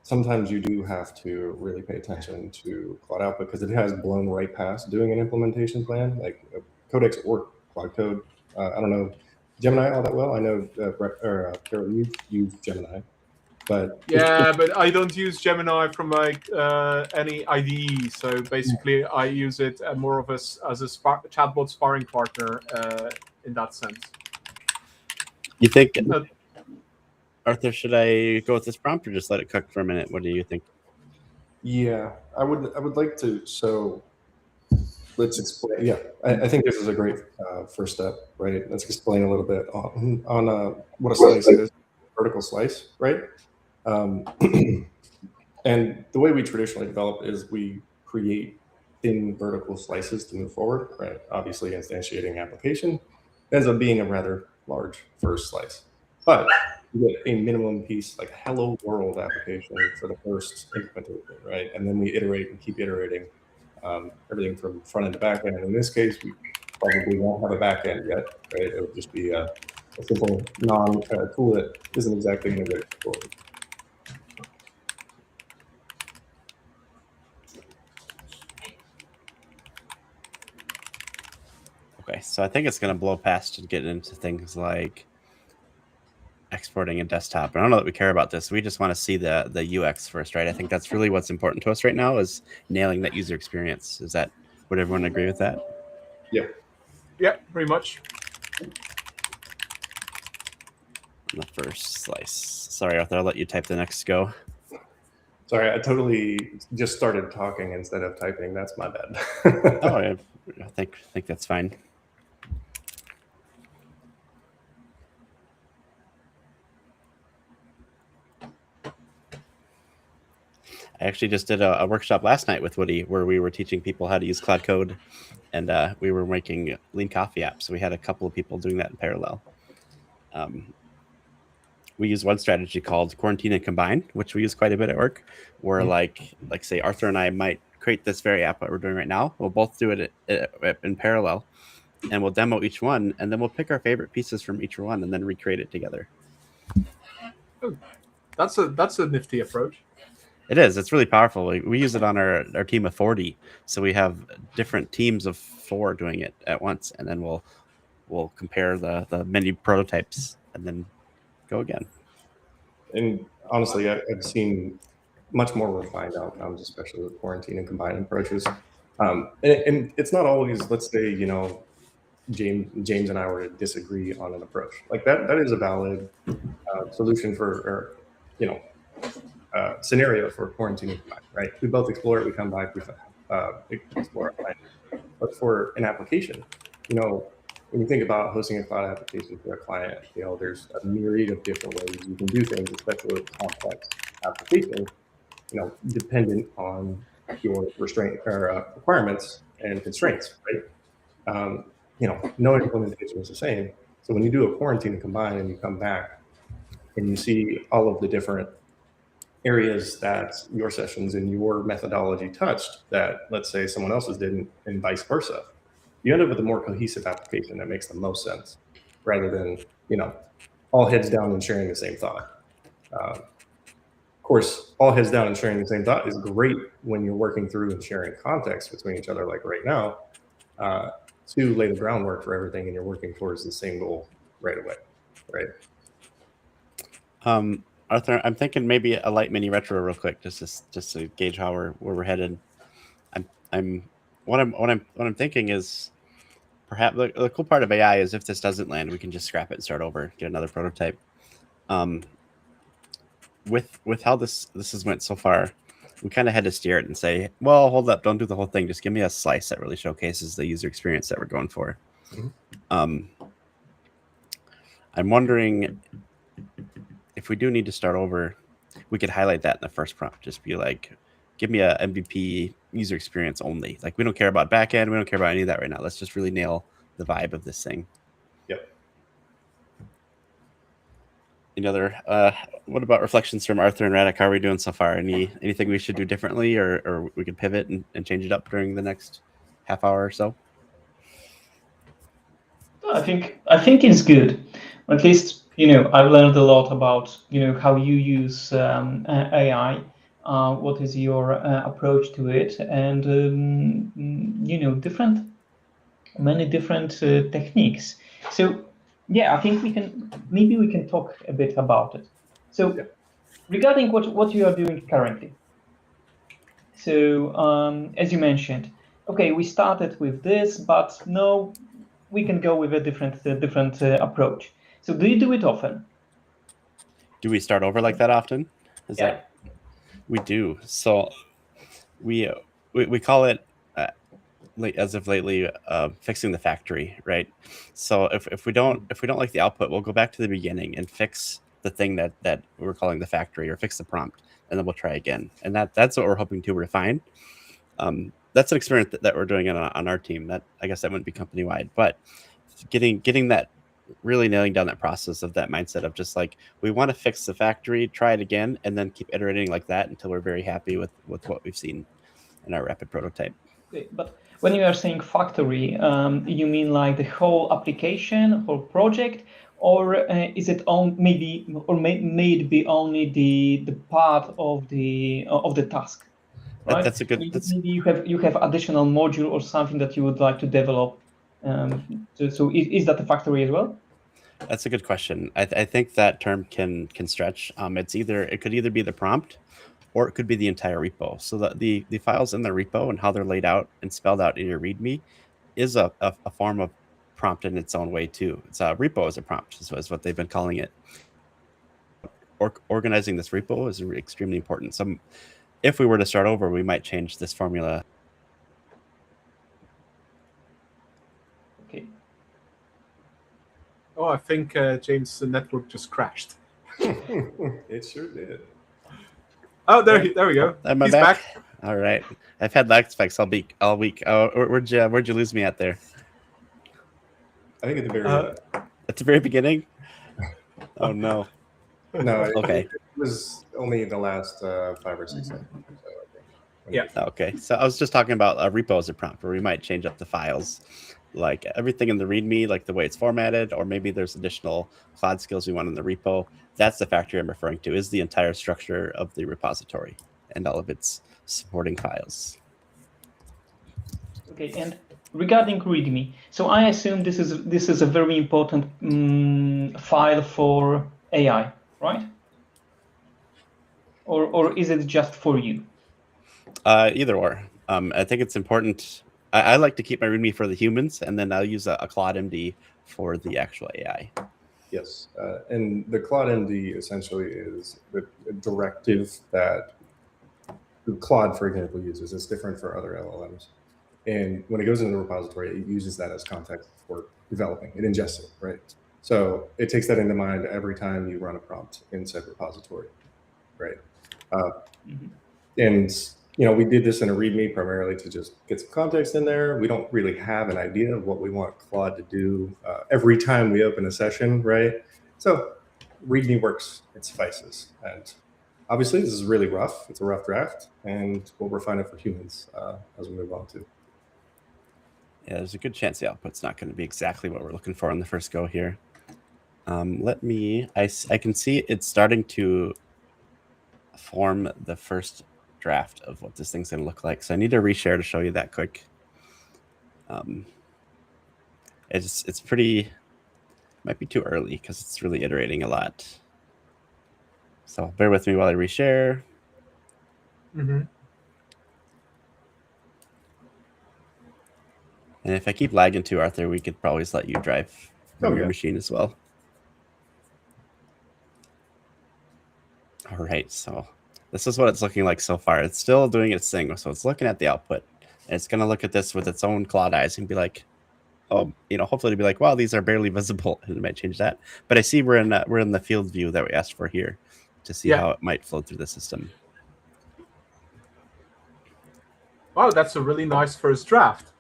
sometimes you do have to really pay attention to Cloud Out because it has blown right past doing an implementation plan, like Codex or Cloud Code. I don't know Gemini all that well. I know Carol, you've used Gemini, but Yeah, but I don't use Gemini from like any IDE. So basically, I use it more of as a chatbot sparring partner in that sense. You think, Uh, Arthur, should I go with this prompt or just let it cook for a minute? What do you think? Yeah, I would like to. So let's explain. Yeah, I think this is a great first step, right? Let's explain a little bit on what a slice is, vertical slice, right? And the way we traditionally develop is we create thin vertical slices to move forward, right? Obviously, instantiating application ends up being a rather large first slice, but you get a minimum piece, like a hello world application for the first implementation, right? And then we iterate and keep iterating everything from front end to back end. In this case, we probably won't have a back end yet, right? It would just be a simple tool that isn't exactly integrated forward. Okay, so I think it's going to blow past and get into things like exporting a desktop. I don't know that we care about this. We just want to see the UX first, right? I think that's really what's important to us right now is nailing that user experience. Would everyone agree with that? Yeah. Yeah, pretty much. The first slice. Sorry, Arthur, I'll let you type the next go. Sorry, I totally just started talking instead of typing. That's my bad. Oh, I think that's fine. I actually just did a workshop last night with Woody where we were teaching people how to use Cloud Code, and we were making lean coffee apps. So we had a couple of people doing that in parallel. We use one strategy called quarantine and combine, which we use quite a bit at work, where like say Arthur and I might create this very app that we're doing right now. We'll both do it in parallel, and we'll demo each one, and then we'll pick our favorite pieces from each one and then recreate it together. Oh, that's a nifty approach. It is. It's really powerful. We use it on our team of 40. So we have different teams of 4 doing it at once. And then we'll compare the many prototypes and then go again. And honestly, I've seen much more refined outcomes, especially with quarantine and combined approaches. And it's not always, let's say, James and I were to disagree on an approach. Like that is a valid solution for, scenario for quarantine and combine, right? We both explore it, we come back, we explore it. But for an application, when you think about hosting a cloud application for a client, there's a myriad of different ways you can do things, especially with complex applications, dependent on your restraint or requirements and constraints, right? No implementation is the same. So when you do a quarantine and combine and you come back and you see all of the different areas that your sessions and your methodology touched that, let's say, someone else's didn't, and vice versa, you end up with a more cohesive application that makes the most sense rather than, all heads down and sharing the same thought. Of course, all heads down and sharing the same thought is great when you're working through and sharing context between each other, like right now, to lay the groundwork for everything and you're working towards the same goal right away, right? Arthur, I'm thinking maybe a light mini retro real quick, just to gauge how where we're headed. What I'm thinking is perhaps the cool part of AI is if this doesn't land, we can just scrap it and start over, get another prototype. With how this has went so far, we kind of had to steer it and say, well, hold up, don't do the whole thing. Just give me a slice that really showcases the user experience that we're going for. Mm-hmm. I'm wondering if we do need to start over, we could highlight that in the first prompt. Just be like, give me a MVP user experience only. Like, we don't care about backend. We don't care about any of that right now. Let's just really nail the vibe of this thing. Yep. Any other? What about reflections from Arthur and Radek? How are we doing so far? Anything we should do differently, or we could pivot and change it up during the next half hour or so? I think it's good. At least I've learned a lot about how you use AI. What is your approach to it, and many different techniques. So yeah, I think we can talk a bit about it. So regarding what you are doing currently. So as you mentioned, okay, we started with this, but no, we can go with a different approach. So do you do it often? Do we start over like that often? Yeah. We do. So we call it as of lately fixing the factory, right? So if we don't like the output, we'll go back to the beginning and fix the thing that we're calling the factory, or fix the prompt, and then we'll try again. And that's what we're hoping to refine. That's an experiment that we're doing on our team. That I guess that wouldn't be company wide, but getting that, really nailing down that process of that mindset of just like, we want to fix the factory, try it again, and then keep iterating like that until we're very happy with what we've seen in our rapid prototype. Okay, but when you are saying factory, you mean like the whole application or project, or is it may it be only the part of the task? Right? That's a good. Maybe you have additional module or something that you would like to develop. So is that the factory as well? That's a good question. I think that term can stretch. It could either be the prompt, or it could be the entire repo. So the files in the repo and how they're laid out and spelled out in your README is a form of prompt in its own way too. It's a repo as a prompt is what they've been calling it. Organizing this repo is extremely important. So if we were to start over, we might change this formula. Okay. Oh, I think James' network just crashed. It sure did. Oh, there we go. Am I He's back. All right. I've had lag spikes all week. Oh, where'd you lose me at there? I think at the very end. At the very beginning? Oh no. No, okay. It was only the last 5 or 6 seconds. So, yeah. Okay. So I was just talking about a repo as a prompt, where we might change up the files, like everything in the README, like the way it's formatted, or maybe there's additional cloud skills we want in the repo. That's the factory I'm referring to, is the entire structure of the repository and all of its supporting files. Okay, and regarding README, so I assume this is a very important file for AI, right? Or is it just for you? Either or. I think it's important. I like to keep my README for the humans, and then I'll use a Claude MD for the actual AI. Yes, and the Claude MD essentially is the directive that Claude, for example, uses. It's different for other LLMs. And when it goes into the repository, it uses that as context for developing. It ingests it, right? So it takes that into mind every time you run a prompt in said repository, right? And we did this in a README primarily to just get some context in there. We don't really have an idea of what we want Claude to do every time we open a session, right? So README works, it suffices. And obviously this is really rough. It's a rough draft, and we'll refine it for humans as we move on to. Yeah, there's a good chance the output's not going to be exactly what we're looking for on the first go here. I can see it's starting to form the first draft of what this thing's going to look like. So I need to reshare to show you that quick. It's pretty, might be too early because it's really iterating a lot. So bear with me while I reshare. Mm-hmm. And if I keep lagging too, Arthur, we could probably just let you drive your machine as well. All right, so this is what it's looking like so far. It's still doing its thing. So it's looking at the output, and it's going to look at this with its own Claude eyes and be like, oh, hopefully to be like, wow, these are barely visible, and it might change that. But I see we're in the field view that we asked for here to see how it might flow through the system. Wow, that's a really nice first draft.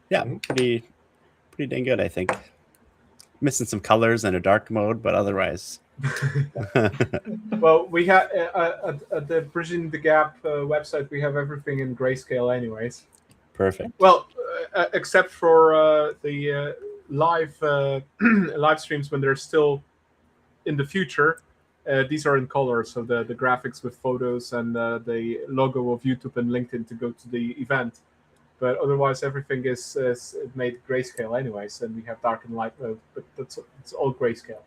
Yeah, pretty dang good, I think. Missing some colors and a dark mode, but otherwise. Well, we have at the Bridging the Gap website, we have everything in grayscale, anyways. Perfect. Well, except for the live live streams when they're still in the future. These are in color, so the graphics with photos and the logo of YouTube and LinkedIn to go to the event. But otherwise, everything is made grayscale, anyways, and we have dark and light mode. But it's all grayscale.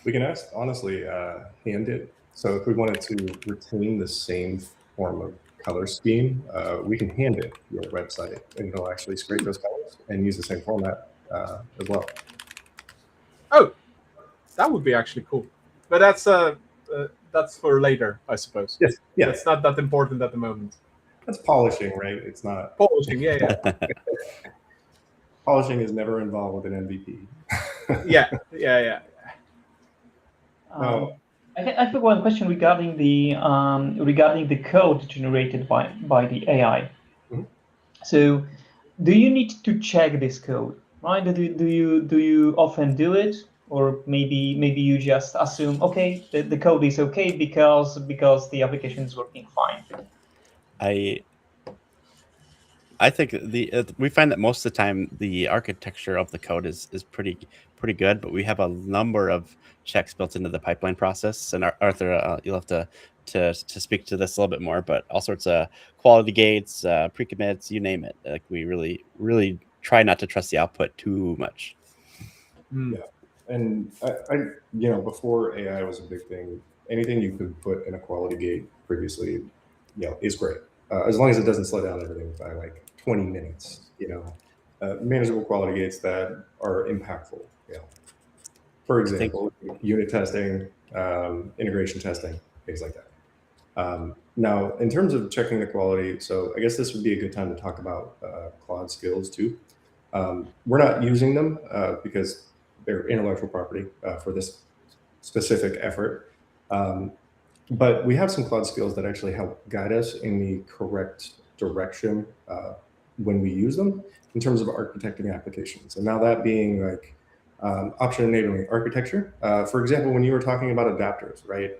We can honestly hand it. So if we wanted to retain the same form of color scheme, we can hand it your website, and it'll actually scrape those colors and use the same format as well. Oh, that would be actually cool. But that's for later, I suppose. Yes. Yeah. It's not that important at the moment. That's polishing, right? It's not. Polishing, yeah. Polishing is never involved with an MVP. Yeah. I have one question regarding the code generated by the AI. Mm-hmm. So, do you need to check this code, right? Do you often do it, or maybe you just assume, okay, the code is okay because the application is working fine? I think we find that most of the time the architecture of the code is pretty good, but we have a number of checks built into the pipeline process. And Arthur, you'll have to speak to this a little bit more, but all sorts of quality gates, pre-commits, you name it. Like we really try not to trust the output too much. Yeah, and I before AI was a big thing, anything you could put in a quality gate previously, is great. As long as it doesn't slow down everything by like 20 minutes, manageable quality gates that are impactful. For example, unit testing, integration testing, things like that. Now, in terms of checking the quality, so I guess this would be a good time to talk about Claude skills too. We're not using them because they're intellectual property for this specific effort. But we have some Claude skills that actually help guide us in the correct direction when we use them in terms of architecting applications. And now that being like option enabling architecture. For example, when you were talking about adapters, right?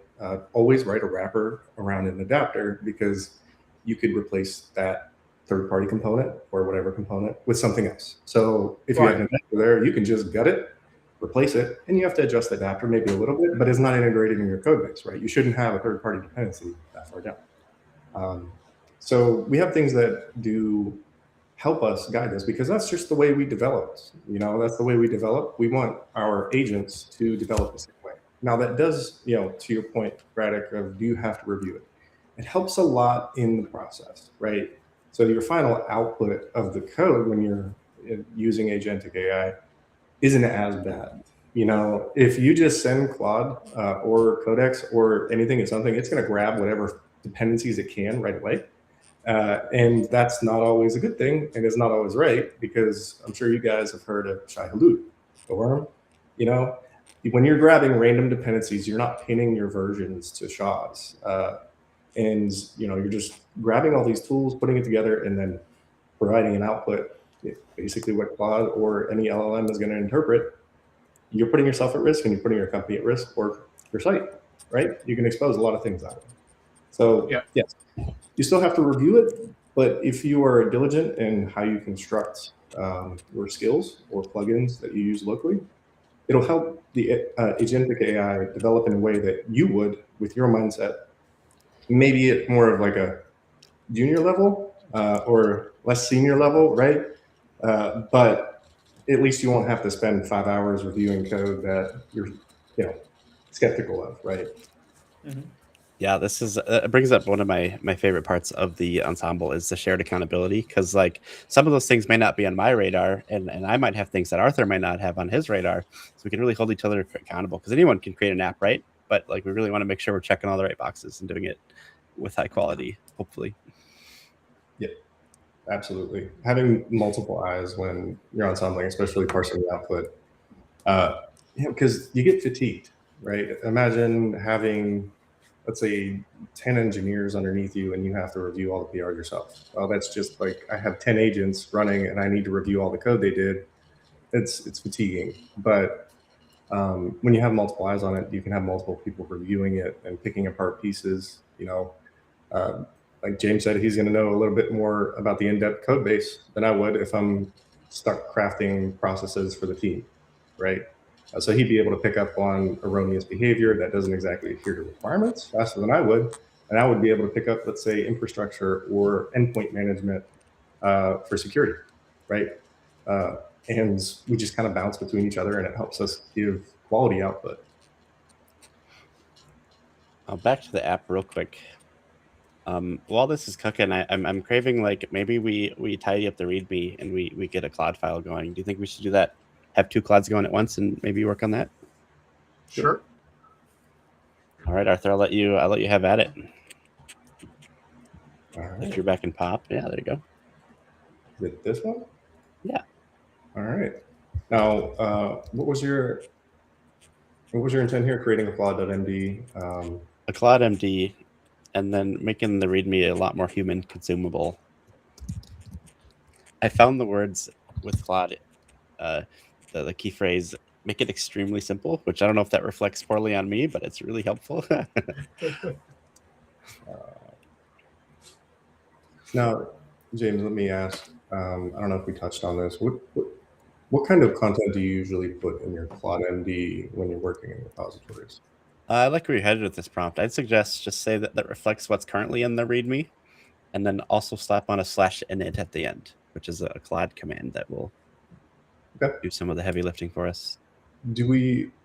Always write a wrapper around an adapter because you could replace that third-party component or whatever component with something else. So if you have an adapter there, you can just gut it, replace it, and you have to adjust the adapter maybe a little bit, but it's not integrated in your code base, right? You shouldn't have a third-party dependency that far down. So we have things that do help us guide us because that's just the way we developed. That's the way we develop. We want our agents to develop the same way. Now that does, to your point, Braddock, of do you have to review it? It helps a lot in the process, right? So your final output of the code when you're using agentic AI isn't as bad. If you just send Claude or Codex or anything at something, it's going to grab whatever dependencies it can right away. And that's not always a good thing, and it's not always right, because I'm sure you guys have heard of Shai-Hulud, or, when you're grabbing random dependencies, you're not pinning your versions to SHAs. And, you're just grabbing all these tools, putting it together, and then providing an output, basically what Claude or any LLM is going to interpret. You're putting yourself at risk, and you're putting your company at risk, or your site, right? You can expose a lot of things that way. So, yes, you still have to review it, but if you are diligent in how you construct your skills or plugins that you use locally, it'll help the agentic AI develop in a way that you would with your mindset, maybe at more of like a junior level or less senior level, right? But at least you won't have to spend 5 hours reviewing code that you're, skeptical of, right? Mm-hmm. Yeah, this is it brings up one of my favorite parts of the Ensemble is the shared accountability, because like some of those things may not be on my radar, and I might have things that Arthur might not have on his radar, so we can really hold each other accountable, because anyone can create an app, right? But like we really want to make sure we're checking all the right boxes and doing it with high quality, hopefully. Yeah, absolutely. Having multiple eyes when you're on something, especially parsing the output, because you get fatigued, right? Imagine having, let's say, 10 engineers underneath you and you have to review all the PR yourself. Well, that's just like, I have 10 agents running and I need to review all the code they did. it's fatiguing. But when you have multiple eyes on it, you can have multiple people reviewing it and picking apart pieces. Like James said, he's going to know a little bit more about the in-depth code base than I would if I'm stuck crafting processes for the team, right? So he'd be able to pick up on erroneous behavior that doesn't exactly adhere to requirements faster than I would. And I would be able to pick up, let's say, infrastructure or endpoint management for security, right? And we just kind of bounce between each other, and it helps us give quality output. Back to the app real quick. While this is cooking, I'm craving, like, maybe we tidy up the README and we get a cloud file going. Do you think we should do that? Have 2 clouds going at once and maybe work on that? Sure. All right, Arthur, I'll let you have at it. All right. If you're back in pop, yeah, there you go. Is it this one? Yeah. All right. Now, what was your intent here? Creating a Claude.md. A Claude MD, and then making the README a lot more human consumable. I found the words with Claude, the key phrase, make it extremely simple, which I don't know if that reflects poorly on me, but it's really helpful. Now, James, let me ask. I don't know if we touched on this. What kind of content do you usually put in your Claude MD when you're working in repositories? I like where you're headed with this prompt. I'd suggest just say that reflects what's currently in the README, and then also slap on a /init at the end, which is a Claude command that will do some of the heavy lifting for us.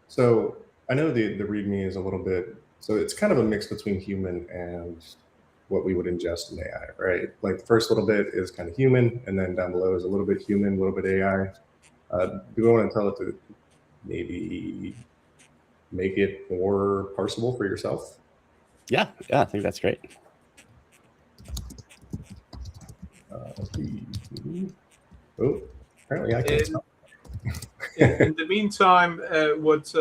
So I know the README is a little bit, so it's kind of a mix between human and what we would ingest in AI, right? Like the first little bit is kind of human, and then down below is a little bit human, a little bit AI. Do we want to tell it to maybe make it more parsable for yourself? Yeah, I think that's great. Oh, apparently I can't stop. In the meantime, what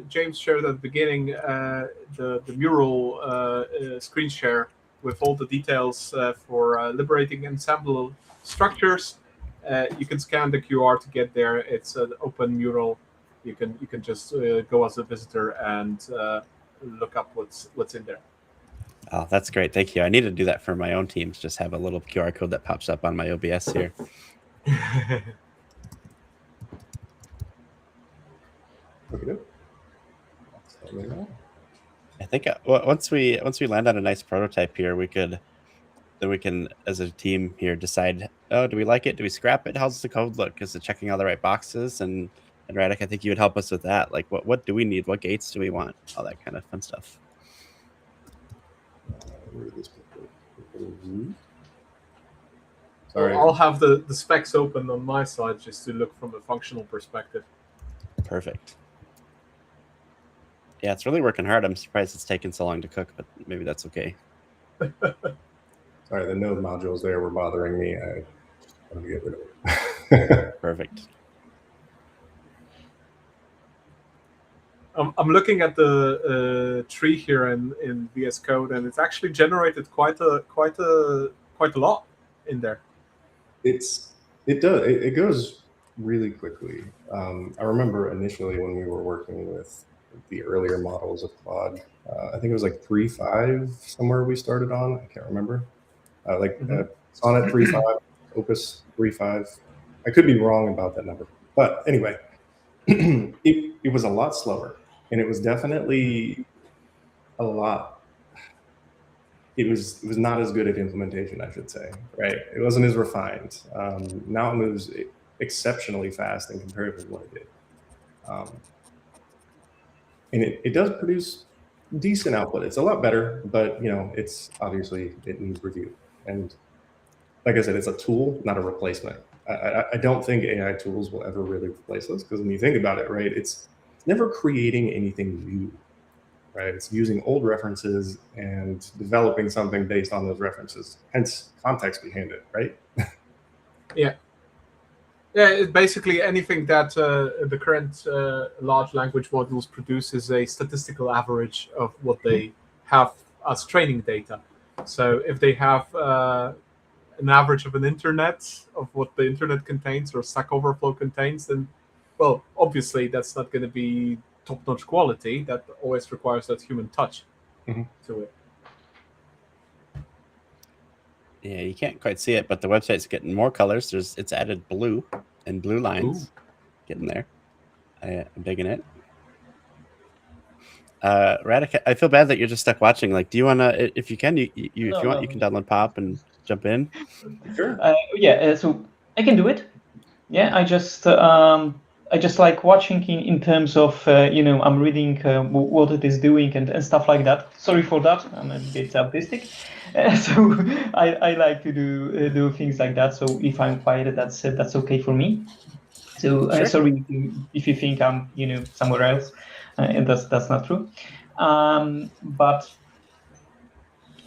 James shared at the beginning, the mural screen share with all the details for liberating ensemble structures. You can scan the QR to get there. It's an open mural. You can just go as a visitor and look up what's in there. Oh, that's great. Thank you. I need to do that for my own teams. Just have a little QR code that pops up on my OBS here. Okay. I think once we land on a nice prototype here, we can, as a team here, decide, oh, do we like it? Do we scrap it? How's the code look? Is it checking all the right boxes? And Radek, I think you would help us with that. Like, what do we need? What gates do we want? All that kind of fun stuff. Sorry. I'll have the specs open on my side just to look from a functional perspective. Perfect. Yeah, it's really working hard. I'm surprised it's taken so long to cook, but maybe that's okay. Sorry, the node modules there were bothering me. I wanted to get rid of them. Perfect. I'm looking at the tree here in VS Code, and it's actually generated quite a lot in there. It does. It goes really quickly. I remember initially when we were working with the earlier models of Claude, I think it was like 3.5 somewhere we started on. I can't remember. Sonnet 3.5, Opus 3.5. I could be wrong about that number, but anyway, it was a lot slower, and it was definitely a lot. It was not as good at implementation, I should say. Right? It wasn't as refined. Now it moves exceptionally fast in comparison to what it did. And it does produce decent output. It's a lot better, but it's obviously it needs review. And like I said, it's a tool, not a replacement. I don't think AI tools will ever really replace us, because when you think about it, right, it's never creating anything new, right? It's using old references and developing something based on those references. Hence, context behind it, right? Yeah. Yeah, it's basically anything that the current large language models produce is a statistical average of what they have as training data. So if they have an average of an internet, of what the internet contains or Stack Overflow contains, then, well, obviously that's not going to be top-notch quality. That always requires that human touch to it. Yeah, you can't quite see it, but the website's getting more colors. It's added blue and blue lines. Getting there. I'm digging it. Radic, I feel bad that you're just stuck watching. Like, do you wanna? If you can, if you want, you can download Pop and jump in. Sure. So I can do it. Yeah, I just like watching in terms of I'm reading what it is doing and stuff like that. Sorry for that. I'm a bit autistic, so I like to do things like that. So if I'm quiet, that's okay for me. So Sure. sorry if you think I'm somewhere else, and that's not true. But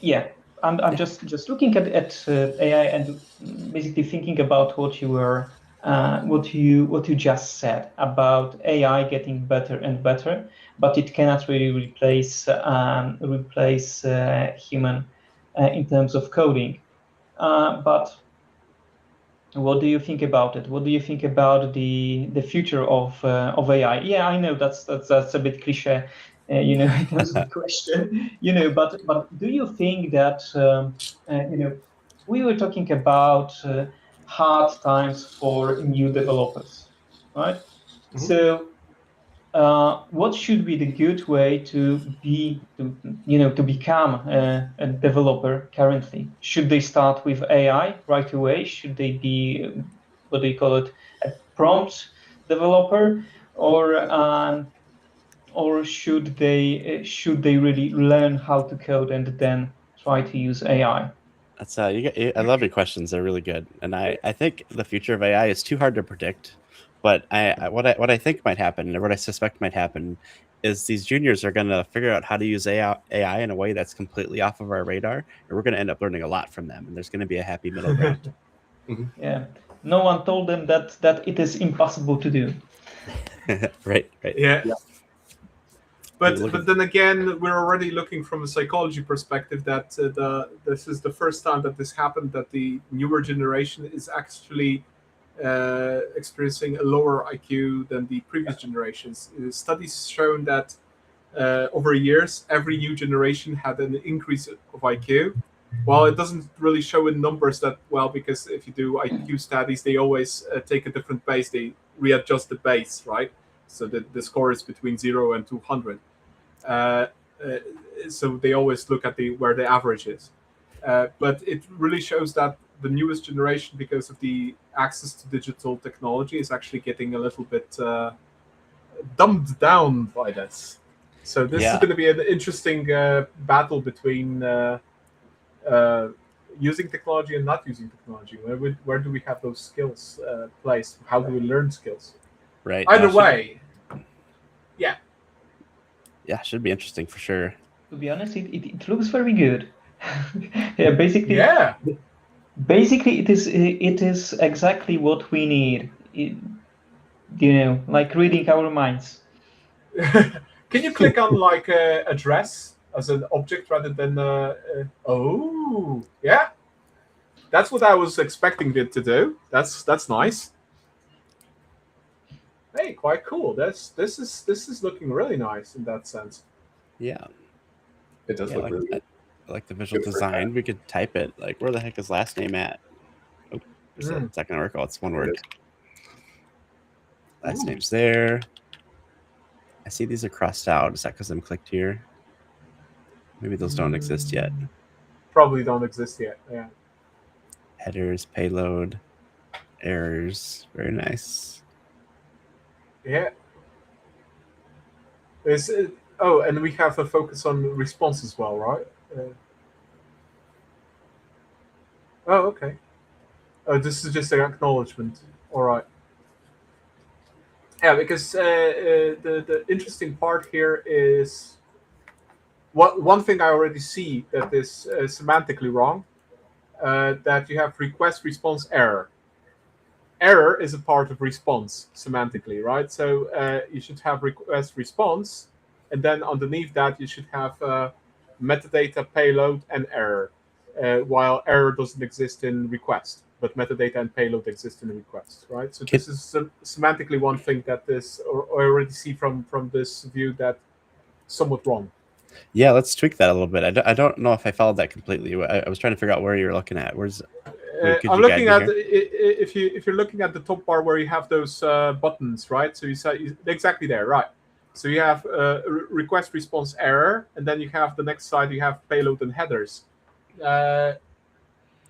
yeah, I'm just looking at AI and basically thinking about what you were what you just said about AI getting better and better, but it cannot really replace human in terms of coding. But what do you think about it? What do you think about the future of AI? Yeah, I know that's a bit cliche, in terms of question, but do you think that we were talking about hard times for new developers, right? So what should be the good way to become a developer currently? Should they start with AI right away? Should they be what do you call it, a prompt developer, or should they really learn how to code and then try to use AI? That's I love your questions. They're really good, and I think the future of AI is too hard to predict. But what I think might happen, or what I suspect might happen, is these juniors are going to figure out how to use AI in a way that's completely off of our radar, and we're going to end up learning a lot from them. And there's going to be a happy middle ground. Yeah, no one told them that it is impossible to do. Right. Yeah. But then again, we're already looking from a psychology perspective that this is the first time that this happened, that the newer generation is actually experiencing a lower IQ than the previous generations. Studies shown that over years, every new generation had an increase of IQ. While it doesn't really show in numbers that well, because if you do IQ studies, they always take a different base. They readjust the base, right? So the score is between 0 and 200. So they always look at where the average is. But it really shows that the newest generation, because of the access to digital technology, is actually getting a little bit dumbed down by this. So this is going to be an interesting battle between using technology and not using technology. Where do we have those skills placed? How do we learn skills? Right. Either way, yeah. Yeah, should be interesting for sure. To be honest, it looks very good. Yeah, basically. Yeah. Basically, it is exactly what we need. Like reading our minds. Can you click on like address as an object rather than oh yeah, that's what I was expecting it to do. That's nice. Hey, quite cool. This is looking really nice in that sense. Yeah, it does look really good. I like the visual design. We could type it. Like, where the heck is last name at? Oh, it's not gonna work. Oh, it's one word. Last name's there. I see these are crossed out. Is that because I'm clicked here? Maybe those don't exist yet. Probably don't exist yet. Yeah. Headers, payload, errors. Very nice. Yeah. And we have a focus on response as well, right? Oh, okay. Oh, this is just an acknowledgement. All right. Yeah, because the interesting part here is one thing I already see that is semantically wrong. That you have request response error. Error is a part of response semantically, right? So you should have request response, and then underneath that you should have metadata, payload, and error. while error doesn't exist in request, but metadata and payload exist in request, right? So this is semantically one thing that this, or I already see from this view that somewhat wrong. Yeah, let's tweak that a little bit. I don't know if I followed that completely. I was trying to figure out where you were looking at. I'm looking at if you're looking at the top bar where you have those buttons, right? So you say exactly there, right? So you have request response error, and then you have the next side. You have payload and headers.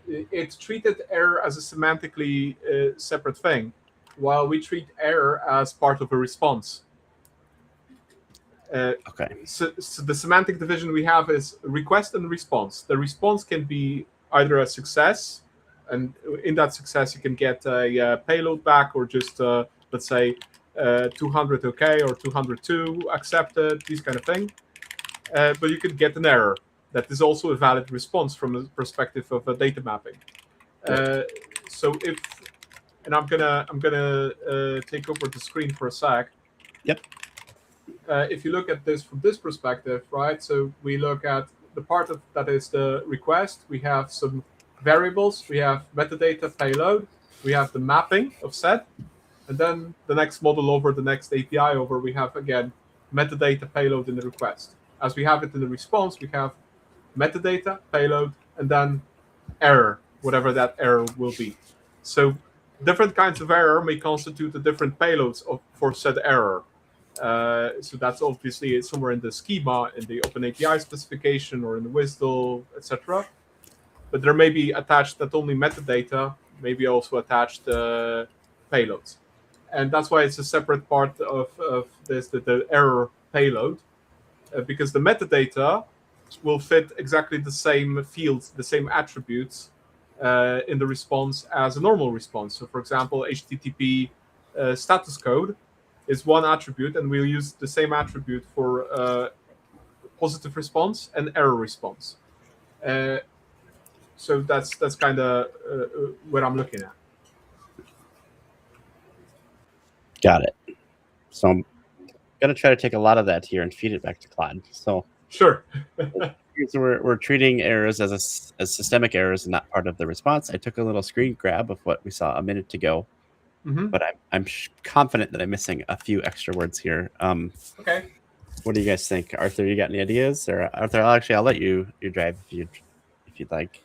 It treated error as a semantically separate thing, while we treat error as part of a response. Okay. So the semantic division we have is request and response. The response can be either a success, and in that success you can get a payload back, or just let's say 200 okay or 202 accepted, these kind of thing. But you can get an error that is also a valid response from the perspective of a data mapping. So if, and I'm gonna take over the screen for a sec. Yep. If you look at this from this perspective, right? So we look at the part of that is the request. We have some variables. We have metadata, payload. We have the mapping of set, and then the next model over, the next API over, we have again metadata, payload in the request. As we have it in the response, we have metadata, payload, and then error, whatever that error will be. So different kinds of error may constitute the different payloads for said error. So that's obviously somewhere in the schema, in the OpenAPI specification, or in the WSDL, etc. But there may be attached not only metadata, maybe also attached payloads. And that's why it's a separate part of this, the error payload, because the metadata will fit exactly the same fields, the same attributes in the response as a normal response. So for example, HTTP status code is one attribute, and we'll use the same attribute for positive response and error response. So that's kind of what I'm looking at. Got it. So I'm gonna try to take a lot of that here and feed it back to Claude. So sure. So we're treating errors as systemic errors and not part of the response. I took a little screen grab of what we saw a minute ago, but I'm confident that I'm missing a few extra words here. Okay. What do you guys think, Arthur? You got any ideas? Or Arthur, I'll let you drive if you'd like.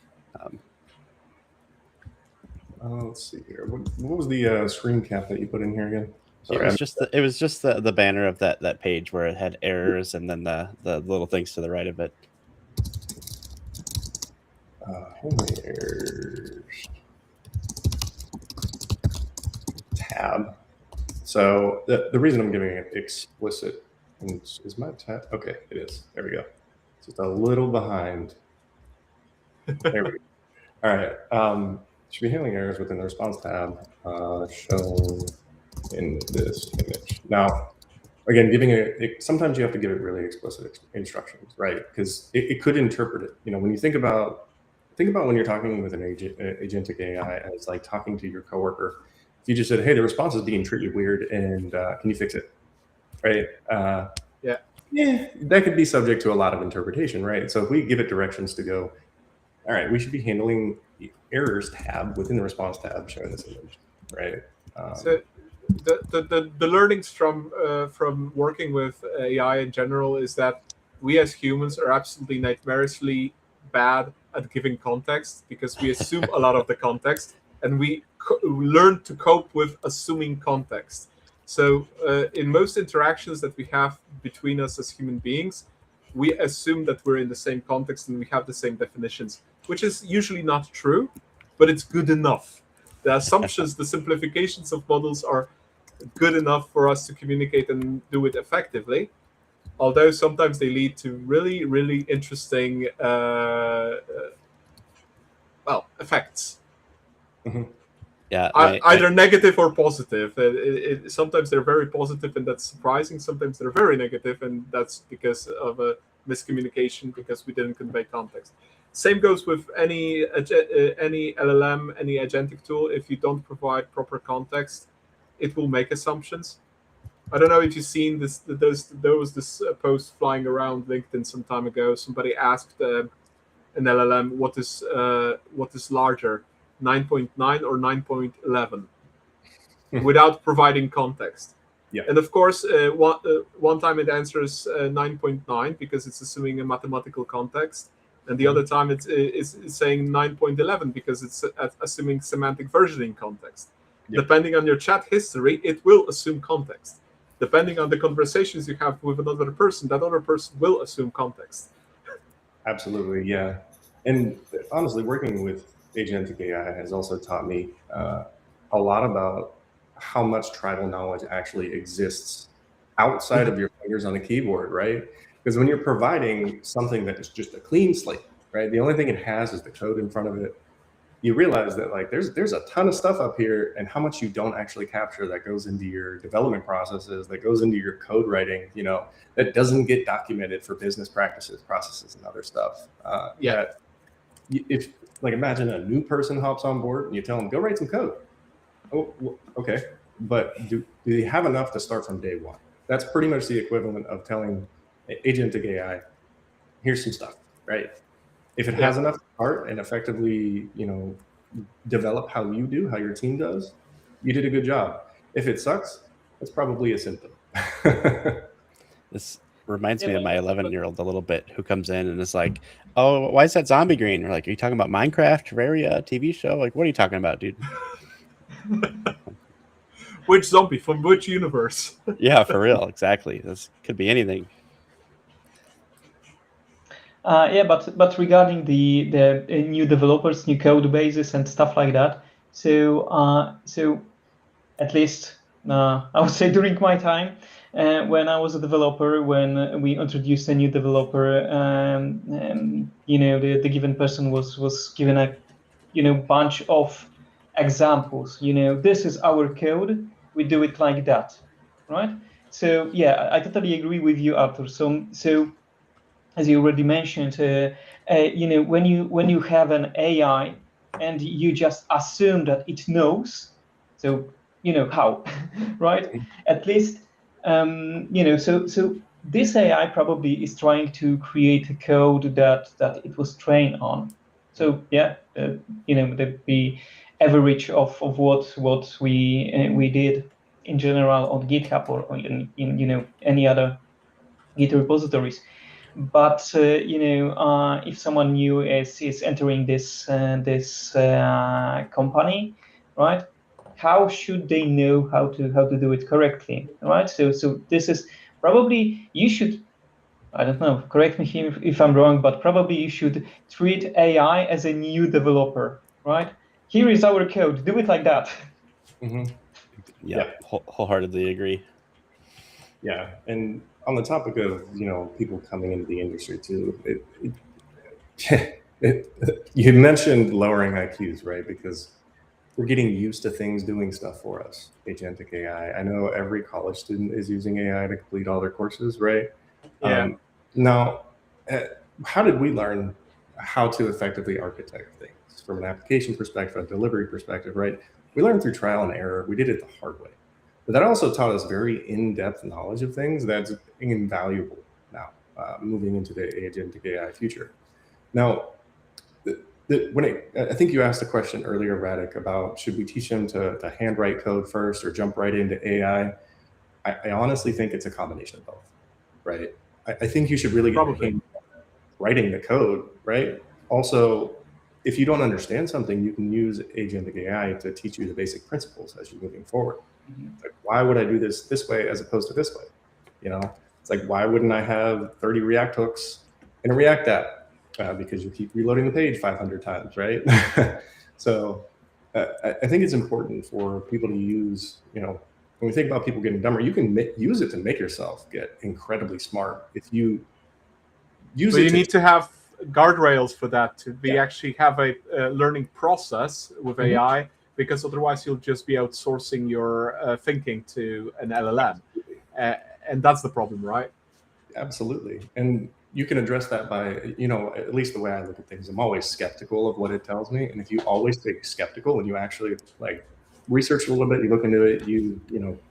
Let's see here. What was the screen cap that you put in here again? Sorry, it was just the banner of that page where it had errors and then the little things to the right of it. Errors tab. So the reason I'm giving it explicit is my tab. Okay, it is. There we go. It's just a little behind. There we go. All right. Should be handling errors within the response tab shown in this image. Now, again, giving it, sometimes you have to give it really explicit instructions, right? Because it could interpret it. You know, when you think about when you're talking with an agentic AI as like talking to your coworker. If you just said, "Hey, the response is being treated weird, and can you fix it?" Right? Yeah, that could be subject to a lot of interpretation, right? So if we give it directions to go, all right, we should be handling the errors tab within the response tab showing this image, right? So the learnings from working with AI in general is that we as humans are absolutely nightmarishly bad at giving context, because we assume a lot of the context, and we learn to cope with assuming context. So in most interactions that we have between us as human beings, we assume that we're in the same context and we have the same definitions, which is usually not true, but it's good enough. The assumptions, the simplifications of models are good enough for us to communicate and do it effectively. Although sometimes they lead to really, really interesting effects. Mm-hmm. Yeah, either negative or positive. Sometimes they're very positive, and that's surprising. Sometimes they're very negative, and that's because of a miscommunication, because we didn't convey context. Same goes with any LLM, any agentic tool. If you don't provide proper context, it will make assumptions. I don't know if you've seen this. There was this post flying around LinkedIn some time ago. Somebody asked an LLM, what is larger, 9.9 or 9.11, without providing context. Yeah. And of course, one time it answers 9.9 because it's assuming a mathematical context, and the other time it's saying 9.11 because it's assuming semantic versioning context. Yep. Depending on your chat history, it will assume context. Depending on the conversations you have with another person, that other person will assume context. Absolutely, yeah. And honestly, working with agentic AI has also taught me a lot about how much tribal knowledge actually exists outside of your fingers on a keyboard, right? Because when you're providing something that is just a clean slate, right? The only thing it has is the code in front of it. You realize that like there's a ton of stuff up here, and how much you don't actually capture that goes into your development processes, that goes into your code writing, that doesn't get documented for business practices, processes, and other stuff. That if like imagine a new person hops on board and you tell them go write some code. Oh, okay, but do they have enough to start from day one? That's pretty much the equivalent of telling agentic AI, here's some stuff, right? If it has enough to start and effectively, develop how you do, how your team does, you did a good job. If it sucks, that's probably a symptom. This reminds me of my 11-year-old a little bit, who comes in and is like, oh, why is that zombie green? We're like, are you talking about Minecraft, Terraria, TV show? Like, what are you talking about, dude? Which zombie from which universe? Yeah, for real, exactly. This could be anything. But regarding the new developers, new code bases, and stuff like that. So at least I would say during my time when I was a developer, when we introduced a new developer, the given person was given a bunch of examples. This is our code. We do it like that, right? So yeah, I totally agree with you, Arthur. So as you already mentioned, when you have an AI and you just assume that it knows, so how, right? At least so this AI probably is trying to create a code that it was trained on. So yeah, the average of what we did in general on GitHub or in any other Git repositories. But if someone new is entering this company, right? How should they know how to do it correctly, right? So this is probably you should. I don't know. Correct me if I'm wrong, but probably you should treat AI as a new developer, right? Here is our code. Do it like that. Mm-hmm. Yeah. Wholeheartedly agree. Yeah, and on the topic of people coming into the industry too, you mentioned lowering IQs, right? Because we're getting used to things doing stuff for us. Agentic AI. I know every college student is using AI to complete all their courses, right? Yeah. Now, how did we learn how to effectively architect things from an application perspective, a delivery perspective, right? We learned through trial and error. We did it the hard way. But that also taught us very in-depth knowledge of things that's invaluable now, moving into the agentic AI future. Now, I think you asked a question earlier, Radek, about should we teach them to handwrite code first or jump right into AI? I honestly think it's a combination of both, right? I think you should really get your hand writing the code, right? Also, if you don't understand something, you can use agentic AI to teach you the basic principles as you're moving forward. Like, why would I do this way as opposed to this way? It's like, why wouldn't I have 30 React hooks in a React app? Because you keep reloading the page 500 times, right? So I think it's important for people to use, when we think about people getting dumber, you can use it to make yourself get incredibly smart. If you use but it, you need to have guardrails for that to be actually have a learning process with AI. Because otherwise you'll just be outsourcing your thinking to an LLM. And that's the problem, right? Absolutely. And you can address that by, at least the way I look at things, I'm always skeptical of what it tells me. And if you always stay skeptical and you actually research a little bit, you look into it, you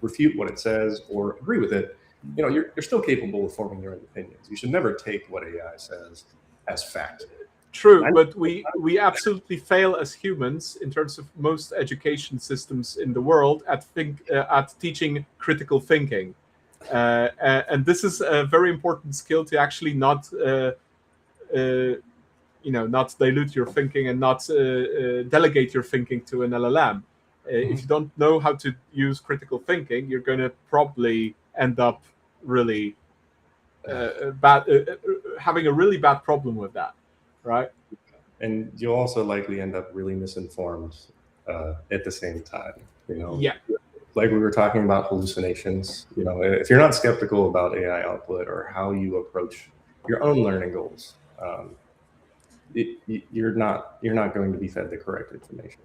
refute what it says or agree with it, you're still capable of forming your own opinions. You should never take what AI says as fact. True, but we absolutely fail as humans in terms of most education systems in the world at teaching critical thinking, and this is a very important skill to actually not not dilute your thinking and not delegate your thinking to an LLM. If you don't know how to use critical thinking, you're going to probably end up really having a really bad problem with that, right? And you'll also likely end up really misinformed at the same time. Yeah. Like we were talking about hallucinations. If you're not skeptical about AI output or how you approach your own learning goals, you're not going to be fed the correct information.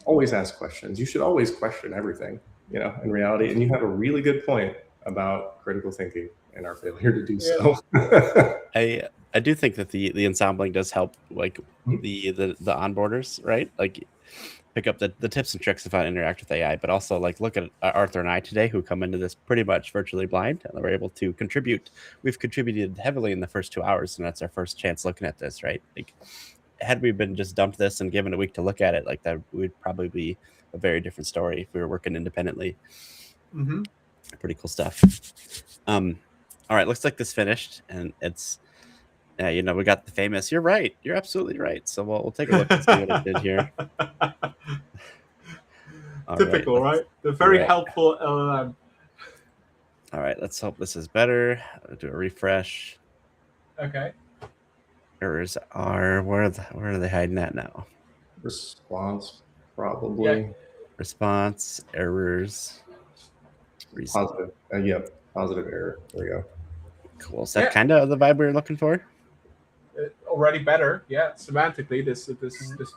Always ask questions. You should always question everything. In reality, and you have a really good point about critical thinking and our failure to do so. I do think that the ensembling does help, like the onboarders, right? Like pick up the tips and tricks of how to interact with AI, but also like look at Arthur and I today, who come into this pretty much virtually blind, and we're able to contribute. We've contributed heavily in the first 2 hours, and that's our first chance looking at this, right? Like, had we been just dumped this and given a week to look at it, like that would probably be a very different story if we were working independently. Pretty cool stuff. All right, looks like this finished, and it's we got the famous "You're right, you're absolutely right." So we'll take a look and see what it did here. Typical, right? The very helpful LLM. All right, let's hope this is better. I'll do a refresh. Okay. Errors are where are they hiding at now? Response, probably. Yeah. Response, errors. Positive. Positive error. There we go. Cool. Is that kind of the vibe we were looking for? Already better. Yeah, semantically, this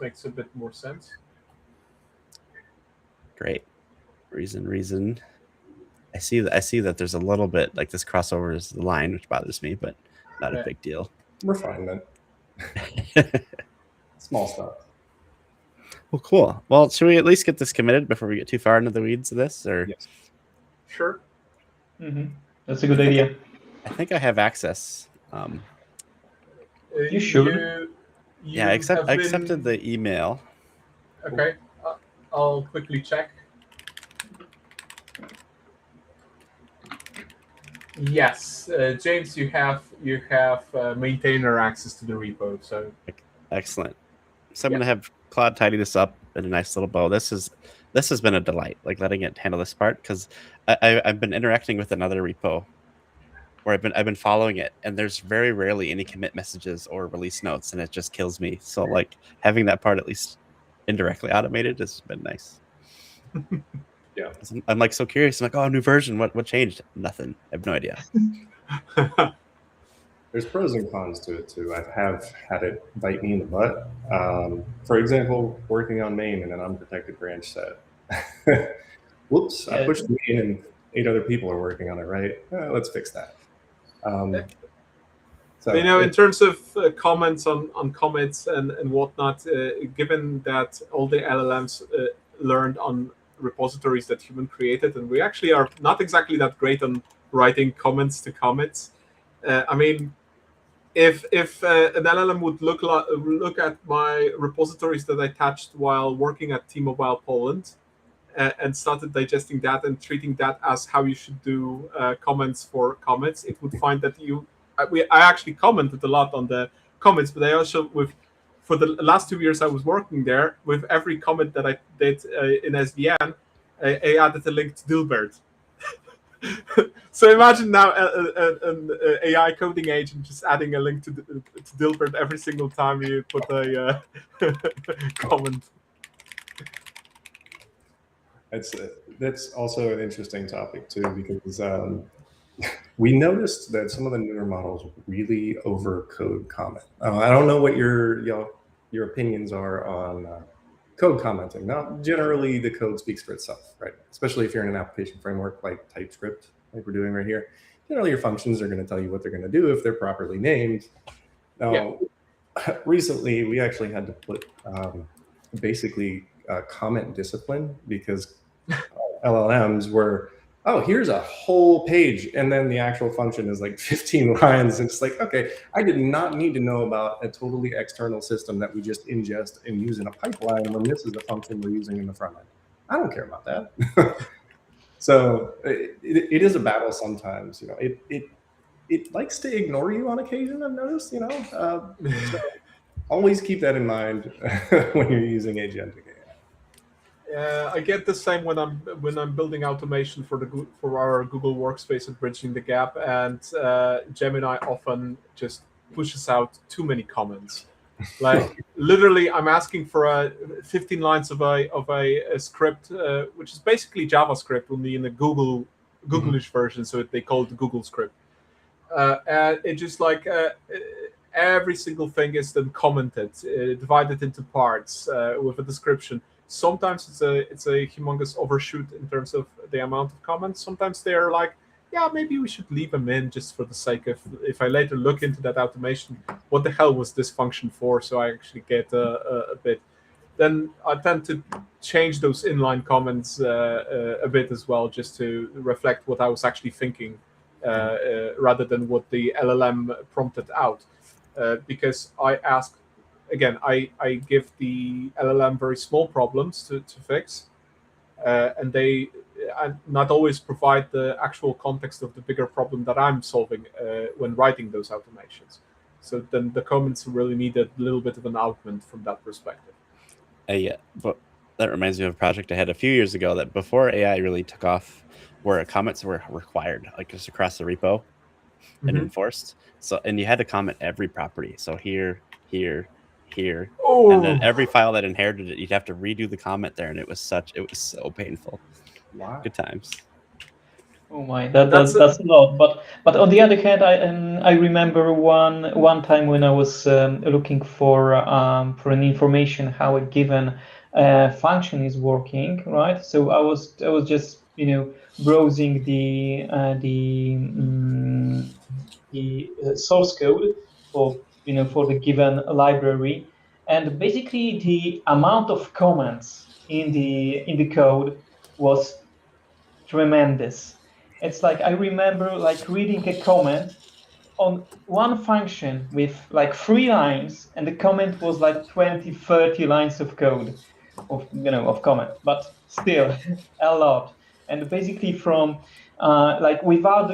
makes a bit more sense. Great. Reason. I see that there's a little bit like this crossover is the line, which bothers me, but not a big deal. Refinement. Small stuff. Well, cool. Well, should we at least get this committed before we get too far into the weeds of this? Or yes. Sure. That's a good idea. I think I have access. You should. I accepted the email. Okay, I'll quickly check. Yes, James, you have maintainer access to the repo. So excellent. So I'm gonna have Claude tidy this up in a nice little bow. This has been a delight, like letting it handle this part, because I've been interacting with another repo where I've been following it, and there's very rarely any commit messages or release notes, and it just kills me. So like having that part at least indirectly automated has been nice. Yeah, I'm like so curious. I'm like, oh, new version. What changed? Nothing. I have no idea. There's pros and cons to it too. I have had it bite me in the butt. For example, working on main in an unprotected branch set. Whoops! I pushed main and 8 other people are working on it. Right? Let's fix that. So, in terms of comments on commits and whatnot, given that all the LLMs learned on repositories that human created, and we actually are not exactly that great on writing comments to commits. I mean, if an LLM would look at my repositories that I attached while working at T-Mobile Poland, and started digesting that and treating that as how you should do comments for commits, it would find that I actually commented a lot on the comments, but I also, for the last 2 years I was working there, with every comment that I did in SVN, I added a link to Dilbert. So imagine now an AI coding agent just adding a link to Dilbert every single time you put a comment. That's also an interesting topic too, because we noticed that some of the newer models really overcode comment. I don't know what your opinions are on code commenting. Now, generally, the code speaks for itself, right? Especially if you're in an application framework like TypeScript, like we're doing right here. Generally, your functions are going to tell you what they're going to do if they're properly named. Now, recently, we actually had to put basically comment discipline, because LLMs were oh, here's a whole page, and then the actual function is like 15 lines. And it's like, okay, I did not need to know about a totally external system that we just ingest and use in a pipeline when this is the function we're using in the front end. I don't care about that. So it is a battle sometimes. It likes to ignore you on occasion, I've noticed, so always keep that in mind when you're using agentic AI. I get the same when I'm building automation for our Google Workspace and bridging the gap, and Gemini often just pushes out too many comments. Like literally, I'm asking for 15 lines of a script, which is basically JavaScript, only in the Google-ish version, so they call it the Google script. And it just like every single thing is then commented, divided into parts with a description. Sometimes it's a humongous overshoot in terms of the amount of comments. Sometimes they're like, yeah, maybe we should leave them in just for the sake of, if I later look into that automation, what the hell was this function for? So I actually get a bit. Then I tend to change those inline comments a bit as well, just to reflect what I was actually thinking, rather than what the LLM prompted out. Because I ask, again, I give the LLM very small problems to fix, and they not always provide the actual context of the bigger problem that I'm solving when writing those automations. So then the comments really need a little bit of an augment from that perspective. Yeah, but that reminds me of a project I had a few years ago that before AI really took off, where comments were required, like just across the repo and enforced. So, and you had to comment every property. So here, and then every file that inherited it, you'd have to redo the comment there, and it was so painful. Wow. Good times. Oh my, that's a lot. But on the other hand, I remember one time when I was looking for an information how a given function is working, right? So I was just browsing the source code for the given library, and basically the amount of comments in the code was tremendous. It's like I remember like reading a comment on one function with like 3 lines, and the comment was like 20-30 lines of code of comment, but still a lot. And basically from like without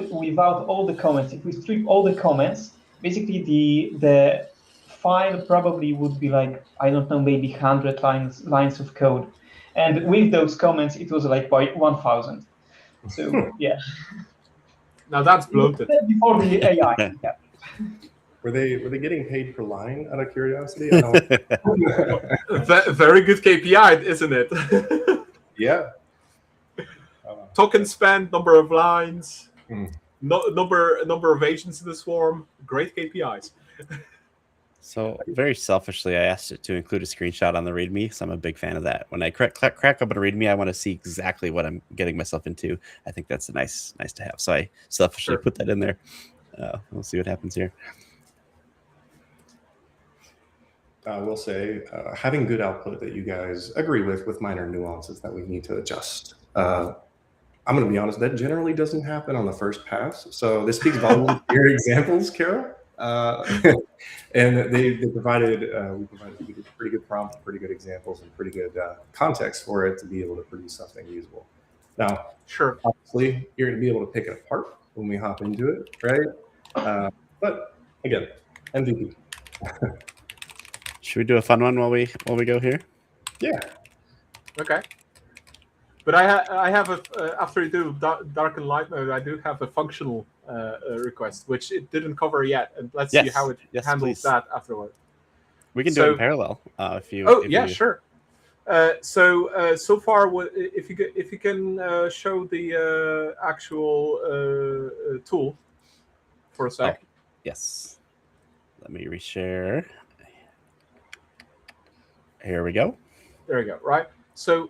all the comments, if we strip all the comments, basically the file probably would be like, I don't know, maybe 100 lines of code, and with those comments it was like by 1000. So yeah. Now that's bloated. Before the AI. Yeah. Were they getting paid per line, out of curiosity? Very good KPI, isn't it? Yeah. Token spend, number of lines, number of agents in the swarm. Great KPIs. So very selfishly, I asked it to include a screenshot on the README. So I'm a big fan of that. When I crack open a README, I want to see exactly what I'm getting myself into. I think that's nice to have. So I selfishly put that in there. We'll see what happens here. I will say, having good output that you guys agree with minor nuances that we need to adjust. I'm going to be honest, that generally doesn't happen on the first pass. So this speaks volumes to your examples, Carol. And we provided pretty good prompts, pretty good examples, and pretty good context for it to be able to produce something usable. Now, sure, obviously, you're going to be able to pick it apart when we hop into it, right? But again, MVP. Should we do a fun one while we go here? Yeah. Okay. But I have after you do dark and light mode, I do have a functional request, which it didn't cover yet, and let's see how it handles that afterward. We can do it in parallel if you. Sure. So far, if you can show the actual tool for a sec. Oh, yes. Let me reshare. Here we go. There we go. Right. So.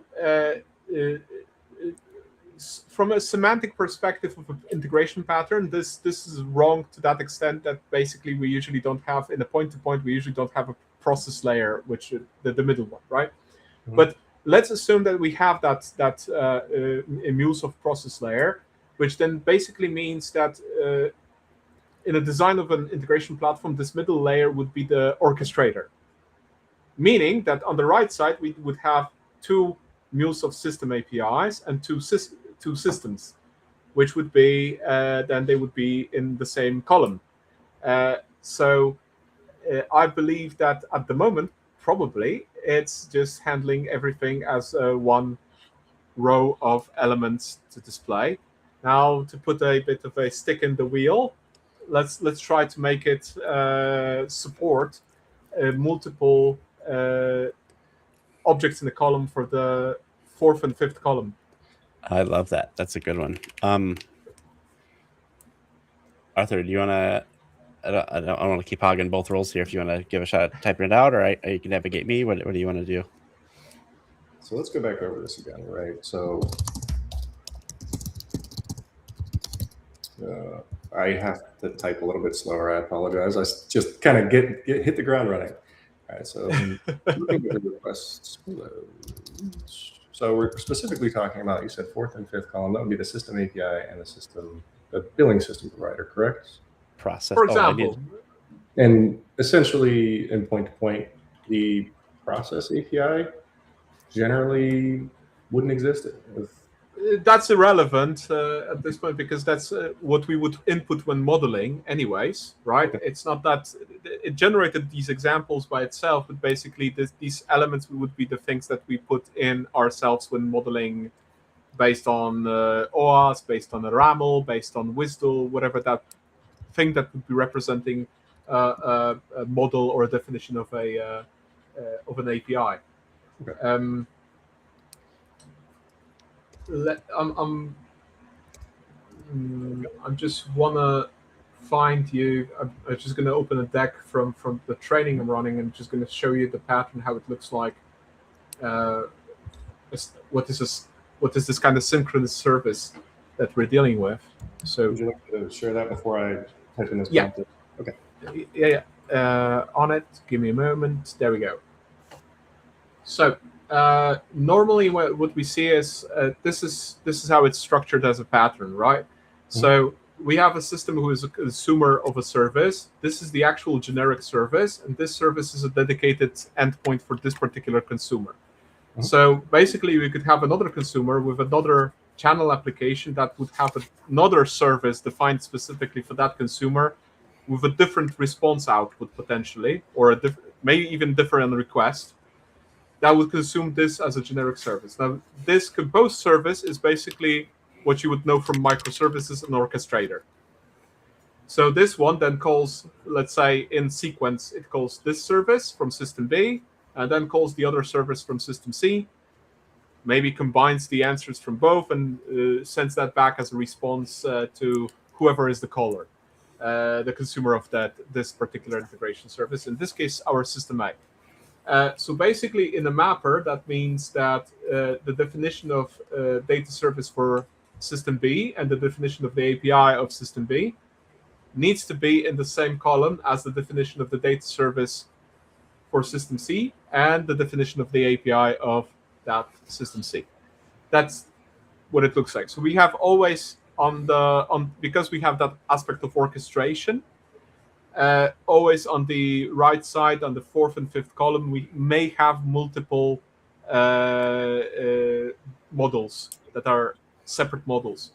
From a semantic perspective of an integration pattern, this is wrong to that extent that basically we usually don't have in a point-to-point. We usually don't have a process layer, which is the middle one, right? But let's assume that we have that Mulesoft process layer, which then basically means that in a design of an integration platform, this middle layer would be the orchestrator. Meaning that on the right side, we would have two mules of system APIs and two systems, which would be, then they would be in the same column. So I believe that at the moment, probably, it's just handling everything as one row of elements to display. Now, to put a bit of a stick in the wheel, let's try to make it support multiple objects in the column for the fourth and fifth column. I love that. That's a good one. Arthur, do you want to? I don't want to keep hogging both roles here. If you want to give a shot at typing it out, or you can navigate me. What do you want to do? So let's go back over this again, right? So I have to type a little bit slower. I apologize. I just kind of hit the ground running. All right, so looking at the requests. So we're specifically talking about, you said fourth and fifth column. That would be the system API and the billing system provider, correct? Process. For example. And essentially, in point-to-point, the process API generally wouldn't exist if that's irrelevant at this point, because that's what we would input when modeling anyways, right? Okay. It's not that it generated these examples by itself, but basically these elements would be the things that we put in ourselves when modeling based on OAS, based on a RAML, based on WSDL, whatever that thing that would be representing a model or a definition of an API. Okay. I'm just wanna find you. I'm just gonna open a deck from the training I'm running, and just gonna show you the pattern, how it looks like. What is this kind of synchronous service that we're dealing with? So would you like to share that before I type in this Yeah. prompt? Okay. Yeah. On it. Give me a moment. There we go. So normally what we see is this is how it's structured as a pattern, right? So we have a system who is a consumer of a service. This is the actual generic service, and this service is a dedicated endpoint for this particular consumer. So basically, we could have another consumer with another channel application that would have another service defined specifically for that consumer, with a different response output potentially, or maybe even different request, that would consume this as a generic service. Now, this composed service is basically what you would know from microservices and orchestrator. So this one then calls, let's say in sequence, it calls this service from system B, and then calls the other service from system C, maybe combines the answers from both and sends that back as a response to whoever is the caller, the consumer of this particular integration service, in this case, our system A. So basically, in a mapper, that means that the definition of data service for system B and the definition of the API of system B needs to be in the same column as the definition of the data service for system C and the definition of the API of that system C. That's what it looks like. So we have always because we have that aspect of orchestration, always on the right side, on the fourth and fifth column, we may have multiple models that are separate models.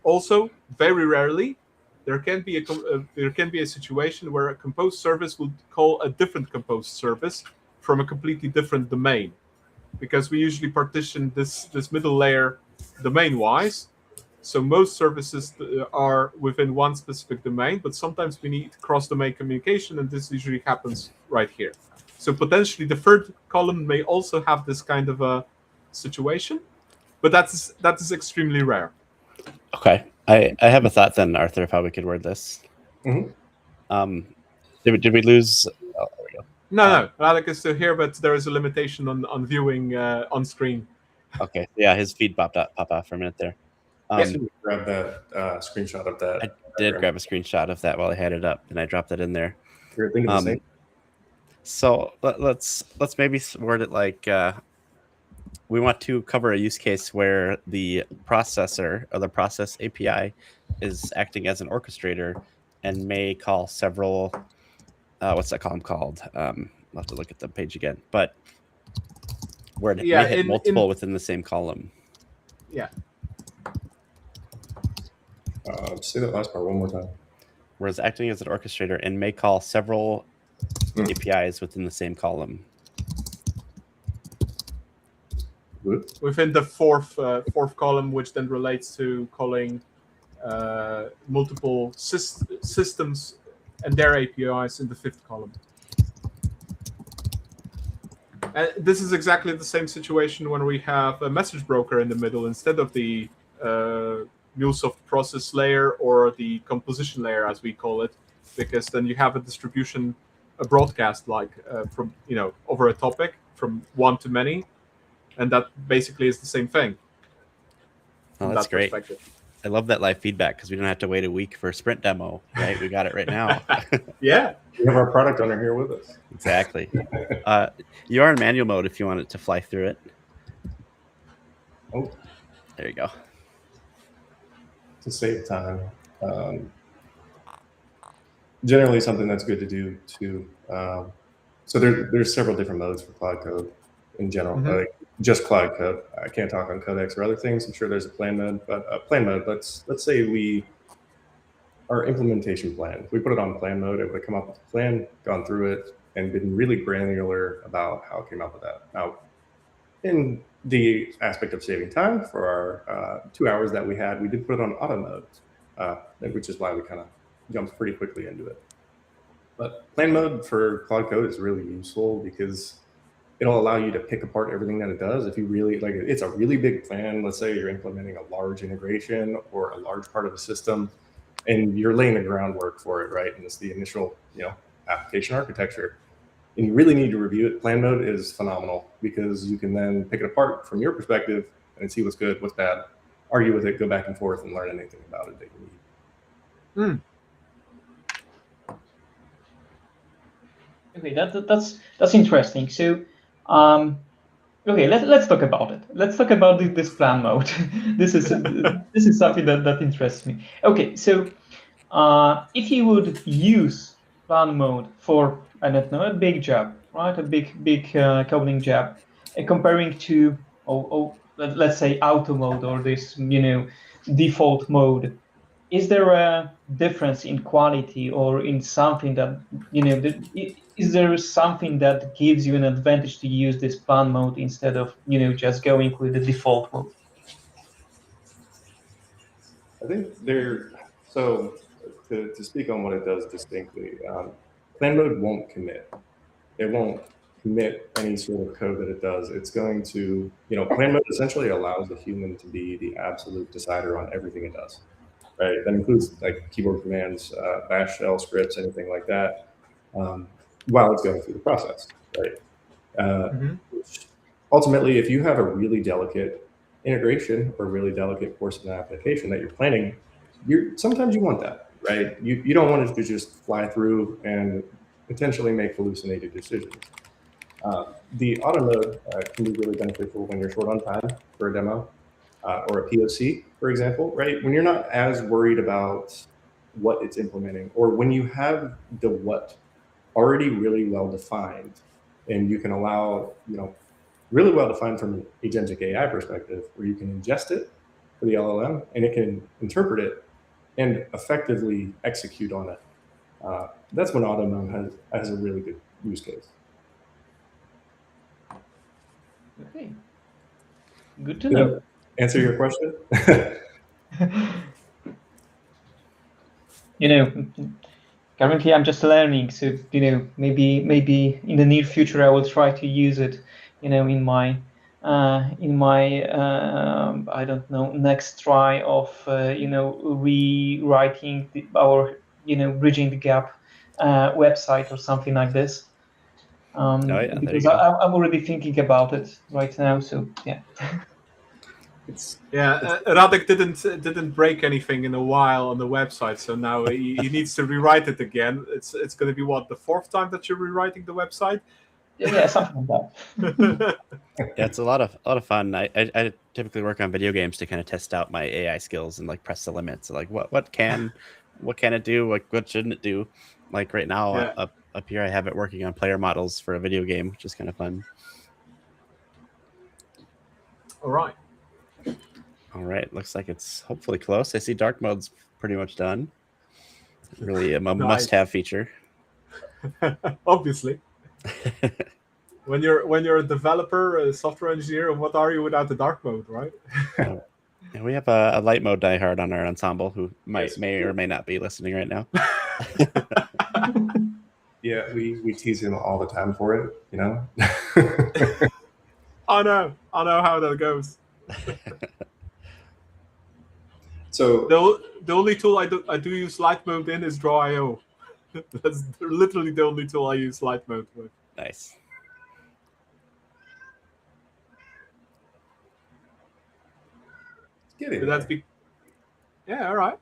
Also, very rarely, there can be a situation where a composed service will call a different composed service from a completely different domain, because we usually partition this middle layer domain-wise. So most services are within one specific domain, but sometimes we need cross-domain communication, and this usually happens right here. So potentially the third column may also have this kind of a situation, but that is extremely rare. Okay, I have a thought then, Arthur, of how we could word this. Mm-hmm. Did we lose? Oh, there we go. No, Alec is still here, but there is a limitation on viewing on screen. Okay, yeah, his feed pop off for a minute there. I guess we could grab that screenshot of that. I did grab a screenshot of that while I had it up, and I dropped it in there. You're thinking the same. So let's maybe word it like we want to cover a use case where the processor or the process API is acting as an orchestrator and may call several, what's that column called? I'll have to look at the page again, but where it may hit multiple within the same column. Yeah. Say that last part one more time. Whereas acting as an orchestrator and may call several APIs within the same column. Within the fourth column, which then relates to calling multiple systems and their APIs in the fifth column. And this is exactly the same situation when we have a message broker in the middle instead of the MuleSoft process layer or the composition layer, as we call it, because then you have a distribution, a broadcast like from over a topic from one to many, and that basically is the same thing. Oh, that's great. I love that live feedback because we don't have to wait a week for a sprint demo, right? We got it right now. Yeah. We have our product owner here with us. Exactly. You are in manual mode if you want it to fly through it. Oh, there you go. To save time. Generally, something that's good to do too. So there's several different modes for Cloud Code in general. Like just Cloud Code. I can't talk on Codex or other things. I'm sure there's a plan mode, but plan mode. Let's say our implementation plan. We put it on plan mode. It would come up with a plan, gone through it, and been really granular about how it came up with that. Now, in the aspect of saving time for our 2 hours that we had, we did put it on auto mode, which is why we kind of jumped pretty quickly into it. But plan mode for Cloud Code is really useful because it'll allow you to pick apart everything that it does. If you really like it, it's a really big plan. Let's say you're implementing a large integration or a large part of a system, and you're laying the groundwork for it, right? And it's the initial, application architecture. And you really need to review it. Plan mode is phenomenal because you can then pick it apart from your perspective and see what's good, what's bad, argue with it, go back and forth, and learn anything about it that you need. Okay, that's interesting. So, okay, let's talk about it. Let's talk about this plan mode. This is something that interests me. Okay, so if you would use plan mode for, I don't know, a big job, right? A big coding job, comparing to let's say auto mode or this default mode. Is there a difference in quality or in something that is there something that gives you an advantage to use this plan mode instead of just going with the default mode? I think so to speak on what it does distinctly, plan mode won't commit. It won't commit any sort of code that it does. It's going to, plan mode essentially allows the human to be the absolute decider on everything it does, right? That includes like keyboard commands, bash shell scripts, anything like that, while it's going through the process, right? Which ultimately, if you have a really delicate integration or really delicate portion of the application that you're planning, sometimes you want that, right? You don't want it to just fly through and potentially make hallucinated decisions. The auto mode can be really beneficial when you're short on time for a demo or a POC, for example, right? When you're not as worried about what it's implementing, or when you have the what already really well defined, and you can allow, really well defined from an agentic AI perspective, where you can ingest it for the LLM and it can interpret it and effectively execute on it. That's when auto mode has a really good use case. Okay, good to know. Answer your question? Currently I'm just learning, so maybe in the near future I will try to use it, in my I don't know, next try of rewriting our bridging the gap website or something like this. Because I'm already thinking about it right now. So yeah. Radek didn't break anything in a while on the website, so now he needs to rewrite it again. It's going to be the fourth time that you're rewriting the website. Yeah, something like that. Yeah, it's a lot of fun. I typically work on video games to kind of test out my AI skills and like press the limits. Like what can it do? What shouldn't it do? Like right now Yeah. up here, I have it working on player models for a video game, which is kind of fun. All right. All right, looks like it's hopefully close. I see dark mode's pretty much done. Really a must-have feature. Obviously. When you're a developer, a software engineer, what are you without the dark mode, right? And we have a light mode diehard on our ensemble who Yes, may or may not be listening right now. Yeah, we tease him all the time for it, you know. I know how that goes. So the only tool I do use light mode in is Draw.io. That's literally the only tool I use light mode with. Nice. get it. But that's yeah, all right.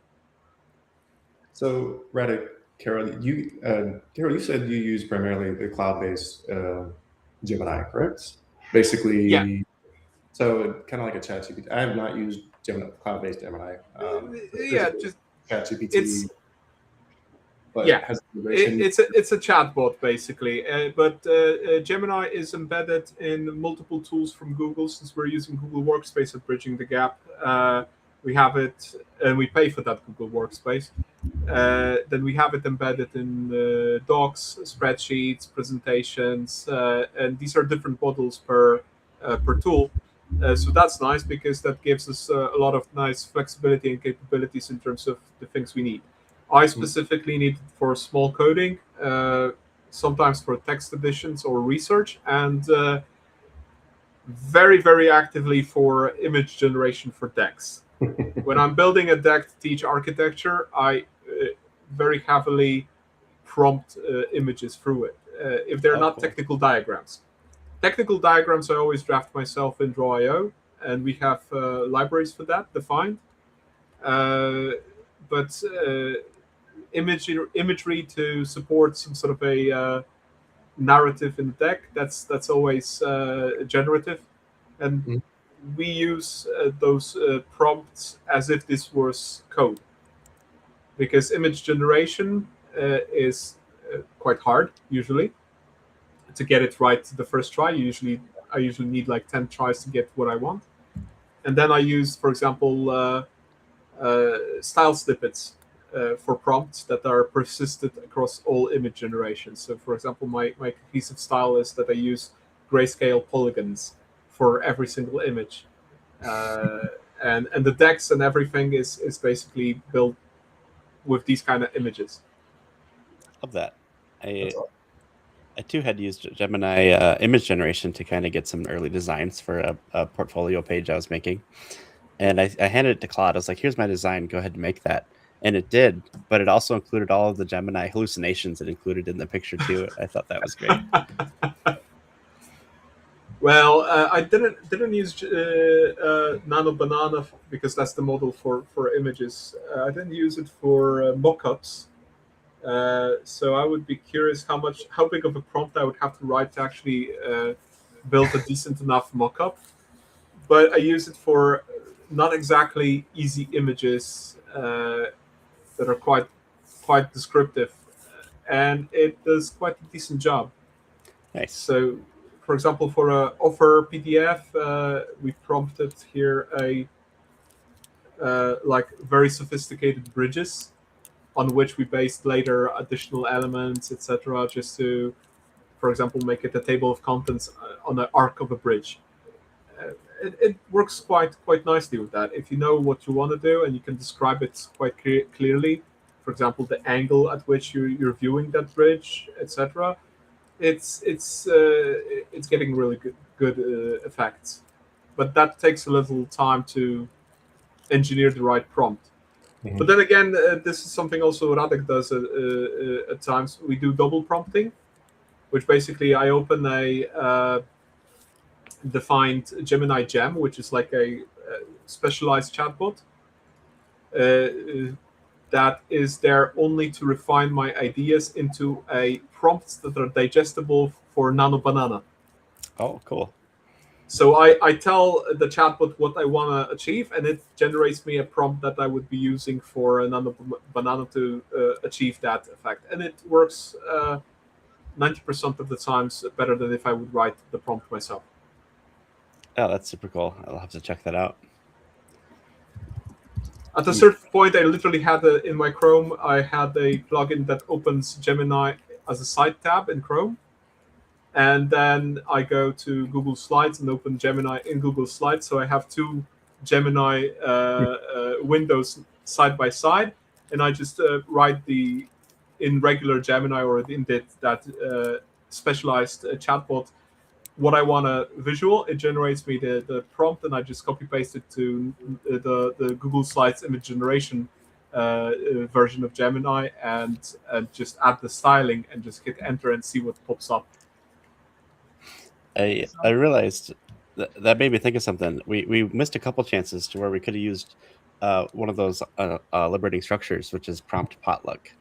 So Radek, Carol, you said you use primarily the cloud-based Gemini, correct? Basically, Yeah. So kind of like a ChatGPT. I have not used cloud-based Gemini. Yeah, just ChatGPT. But yeah, has it's a chatbot basically, but Gemini is embedded in multiple tools from Google. Since we're using Google Workspace at Bridging the Gap, we have it, and we pay for that Google Workspace. Then we have it embedded in docs, spreadsheets, presentations, and these are different models per tool. So that's nice because that gives us a lot of nice flexibility and capabilities in terms of the things we need. I specifically need it for small coding, sometimes for text editions or research, and very, very actively for image generation for decks. When I'm building a deck to teach architecture, I very heavily prompt images through it. If they're not cool. technical diagrams. Technical diagrams I always draft myself in Draw.io, and we have libraries for that defined. But imagery to support some sort of a narrative in the deck, that's always generative, and we use those prompts as if this was code, because image generation is quite hard usually to get it right the first try. I usually need like 10 tries to get what I want, and then I use, for example, style snippets for prompts that are persisted across all image generations. So, for example, my cohesive style is that I use grayscale polygons for every single image, and the decks and everything is basically built with these kind of images. Love that. I too had used Gemini image generation to kind of get some early designs for a portfolio page I was making. And I handed it to Claude. I was like, here's my design. Go ahead and make that. And it did. But it also included all of the Gemini hallucinations it included in the picture, too. I thought that was great. Well, I didn't use Nano Banana because that's the model for images. I didn't use it for mockups. So I would be curious how big of a prompt I would have to write to actually build a decent enough mockup. But I use it for not exactly easy images that are quite descriptive, and it does quite a decent job. Nice. So, for example, for a offer PDF, we prompted here a like very sophisticated bridges on which we based later additional elements, etc., just to, for example, make it a table of contents on the arc of a bridge. It works quite nicely with that. If you know what you want to do and you can describe it quite clearly, for example, the angle at which you're viewing that bridge, etc., it's getting really good effects. But that takes a little time to engineer the right prompt. Mm-hmm. But then again, this is something also Radek does at times. We do double prompting, which basically I open a defined Gemini gem, which is like a specialized chatbot that is there only to refine my ideas into a prompts that are digestible for Nano Banana. Oh, cool. So I tell the chatbot what I want to achieve, and it generates me a prompt that I would be using for a Nano Banana to achieve that effect. And it works 90% of the times better than if I would write the prompt myself. Oh, that's super cool. I'll have to check that out. At a certain point, I literally had in my Chrome, I had a plugin that opens Gemini as a side tab in Chrome. And then I go to Google Slides and open Gemini in Google Slides. So I have two Gemini windows side by side. And I just write in regular Gemini or in that specialized chatbot what I want to visual. It generates me the prompt, and I just copy paste it to the Google Slides image generation version of Gemini, and just add the styling and just hit enter and see what pops up. I realized that made me think of something. We missed a couple chances to where we could have used one of those liberating structures, which is prompt potluck,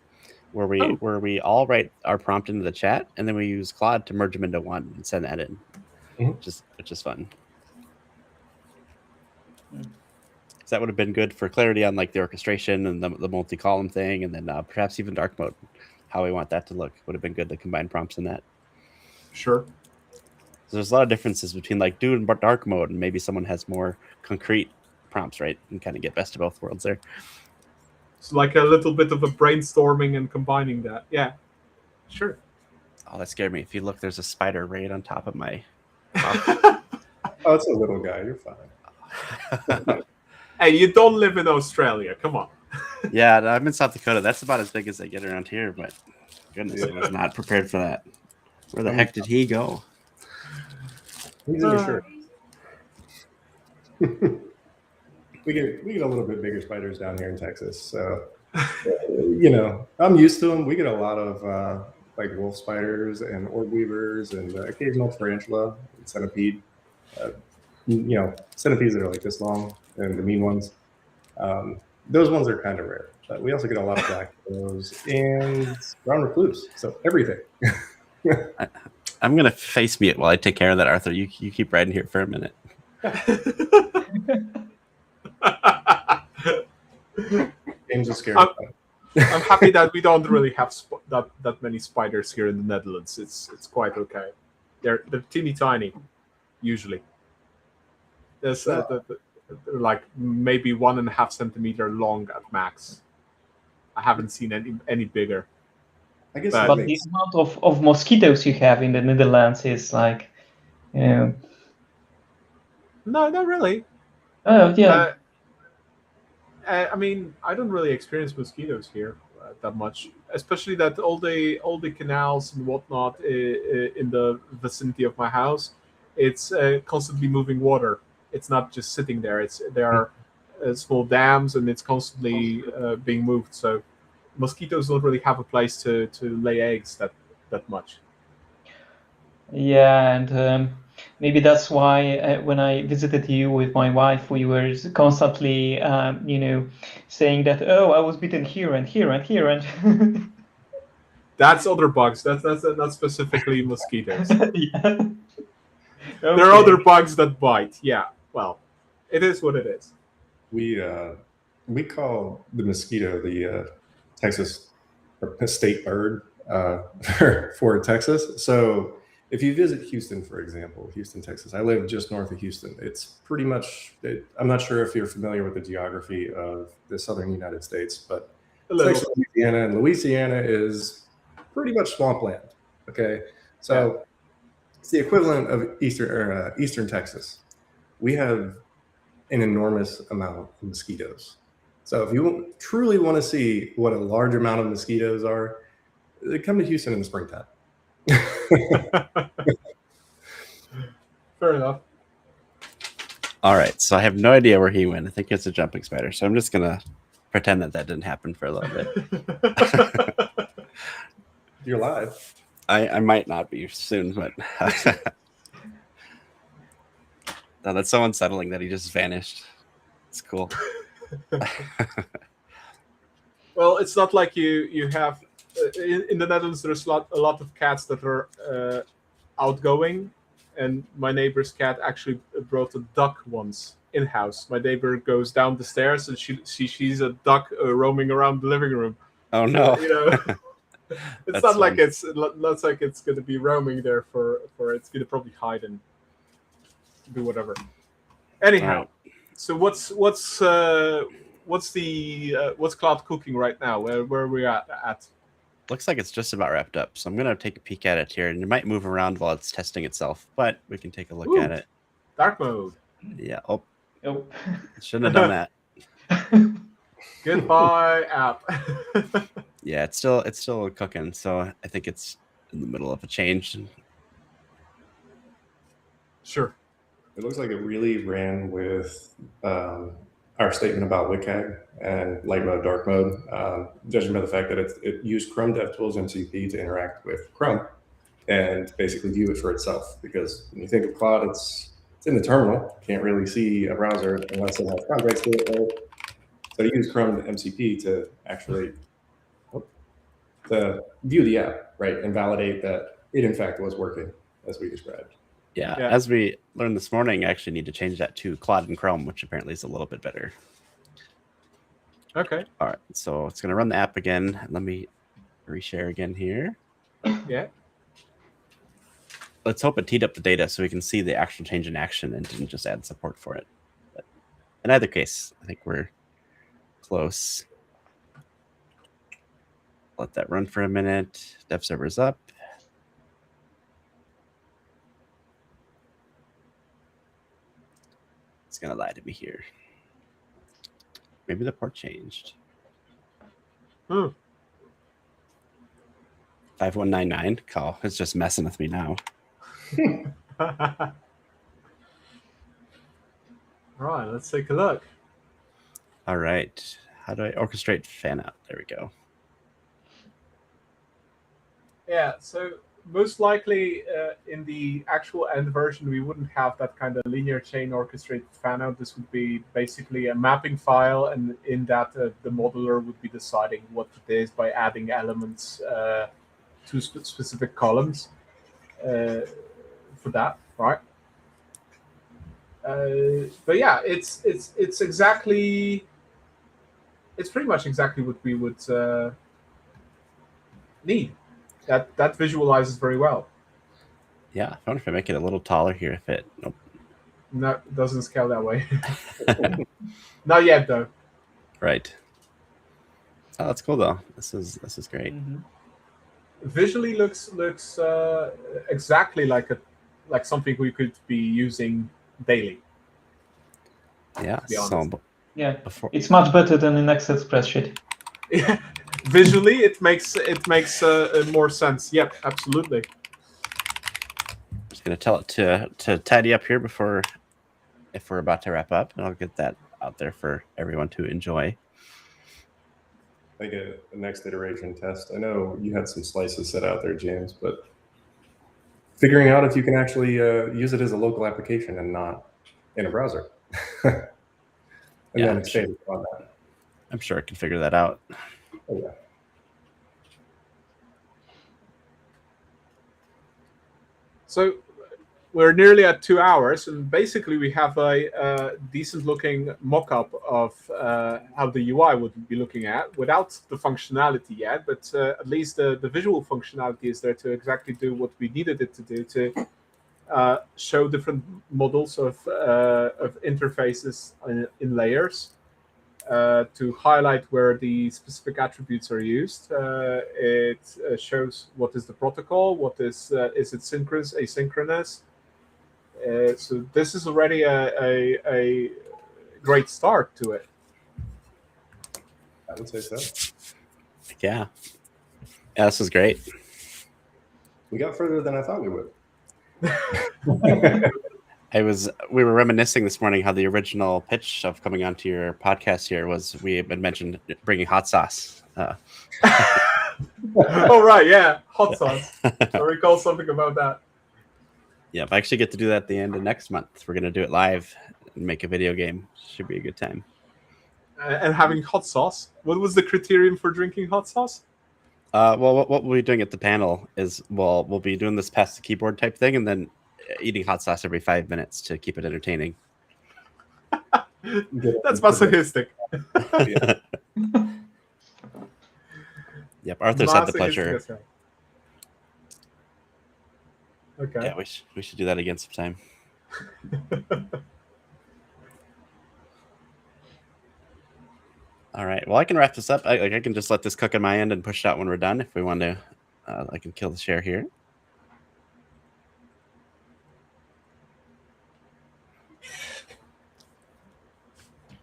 where we all write our prompt into the chat, and then we use Claude to merge them into one and send that in, which is fun. So that would have been good for clarity on like the orchestration and the multi-column thing, and then perhaps even dark mode, how we want that to look. Would have been good to combine prompts in that. Sure. So there's a lot of differences between like doing dark mode and maybe someone has more concrete prompts, right? And kind of get best of both worlds there. It's like a little bit of a brainstorming and combining that. Yeah, sure. Oh, that scared me. If you look, there's a spider right on top of my. Oh, it's a little guy. You're fine. Hey, you don't live in Australia. Come on. Yeah, I'm in South Dakota. That's about as big as they get around here. But goodness, I was not prepared for that. Where the heck did he go? He's in your shirt. we get a little bit bigger spiders down here in Texas, so I'm used to them. We get a lot of like wolf spiders and orb weavers and occasional tarantula and centipede. Centipedes that are like this long and the mean ones. Those ones are kind of rare, but we also get a lot of black widows and brown recluse. So everything. I'm gonna face mute while I take care of that, Arthur. You keep riding here for a minute. James is scared. I'm happy that we don't really have that many spiders here in the Netherlands. It's quite okay. They're teeny tiny, usually. There's they're like maybe 1.5 centimeter long at max. I haven't seen any bigger. I guess, but the amount of mosquitoes you have in the Netherlands is like, No, not really. Oh yeah. I mean, I don't really experience mosquitoes here that much, especially that all the canals and whatnot in the vicinity of my house. It's constantly moving water. It's not just sitting there. There are small dams, and it's constantly being moved. So mosquitoes don't really have a place to lay eggs that much. Yeah, and maybe that's why when I visited you with my wife, we were constantly, saying that, oh, I was bitten here and here and here and. That's other bugs. That's not specifically mosquitoes. Yeah. Okay. There are other bugs that bite. Yeah. Well, it is what it is. We call the mosquito the Texas state bird for Texas. So if you visit Houston, for example, Houston, Texas, I live just north of Houston. It's pretty much, I'm not sure if you're familiar with the geography of the southern United States, but Texas, Louisiana, and Louisiana is pretty much swampland. Okay. So it's the equivalent of Eastern Texas. We have an enormous amount of mosquitoes. So if you truly want to see what a large amount of mosquitoes are, come to Houston in the springtime. Fair enough. All right, so I have no idea where he went. I think it's a jumping spider, so I'm just gonna pretend that didn't happen for a little bit. You're live. I might not be soon, but no, that's so unsettling that he just vanished. It's cool. Well, it's not like you have in the Netherlands. There's a lot of cats that are outgoing, and my neighbor's cat actually brought a duck once in house. My neighbor goes down the stairs and she sees a duck roaming around the living room. Oh no! You know, it's That's not like fun. it's like it's going to be roaming there for it's going to probably hide and do whatever. Anyhow, Right. so what's cloud cooking right now? Where are we at? Looks like it's just about wrapped up. So I'm gonna take a peek at it here, and it might move around while it's testing itself, but we can take a look at it. Dark mode. Yeah. Oh, Oh. shouldn't have done that. Goodbye, app. Yeah, it's still cooking. So I think it's in the middle of a change. Sure. It looks like it really ran with our statement about WCAG and light mode, dark mode, judging by the fact that it used Chrome DevTools MCP to interact with Chrome and basically view it for itself. Because when you think of cloud, it's in the terminal. Can't really see a browser unless it has context to it. Right? So you use Chrome MCP to actually to view the app, right, and validate that it in fact was working as we described. Yeah, as we learned this morning, I actually need to change that to Claude and Chrome, which apparently is a little bit better. Okay. All right, so it's going to run the app again. Let me reshare again here. Yeah. Let's hope it teed up the data so we can see the actual change in action and didn't just add support for it. But in either case, I think we're close. Let that run for a minute. Dev server's up. It's going to lie to me here. Maybe the port changed. 5199. Call. It's just messing with me now. Right, let's take a look. All right. How do I orchestrate fan out? There we go. Yeah, so most likely in the actual end version, we wouldn't have that kind of linear chain orchestrated fan out. This would be basically a mapping file, and in that the modeler would be deciding what it is by adding elements to specific columns for that, right? But yeah, it's pretty much exactly what we would need. That visualizes very well. Yeah, I wonder if I make it a little taller here. If it nope. No, it doesn't scale that way. Not yet, though. Right. Oh, that's cool though. This is great. Mm-hmm. Visually looks exactly like something we could be using daily. Yeah. So yeah, it's much better than an Excel spreadsheet. Yeah. Visually, it makes more sense. Yep, absolutely. Just gonna tell it to tidy up here before, if we're about to wrap up, and I'll get that out there for everyone to enjoy. I think a next iteration test. I know you had some slices set out there, James, but figuring out if you can actually use it as a local application and not in a browser, and then expand on that. I'm sure I can figure that out. Oh, yeah. So we're nearly at 2 hours, and basically we have a decent-looking mock-up of how the UI would be looking at, without the functionality yet, but at least the visual functionality is there to exactly do what we needed it to do, to show different models of interfaces in layers, to highlight where the specific attributes are used. It shows what is the protocol, what is it synchronous, asynchronous. So this is already a great start to it. I would say so. Yeah, this is great. We got further than I thought we would. We were reminiscing this morning how the original pitch of coming onto your podcast here was we had mentioned bringing hot sauce. Oh right, yeah, hot sauce. I recall something about that. Yeah, if I actually get to do that at the end of next month, we're gonna do it live and make a video game. Should be a good time. And having hot sauce. What was the criterion for drinking hot sauce? Well, what we'll be doing at the panel is we'll be doing this past the keyboard type thing, and then eating hot sauce every 5 minutes to keep it entertaining. That's masochistic. Yep, Arthur's had the pleasure. Masochistic. Okay. Yeah, we should do that again sometime. All right. Well, I can wrap this up. I can just let this cook on my end and push it out when we're done. If we want to, I can kill the share here.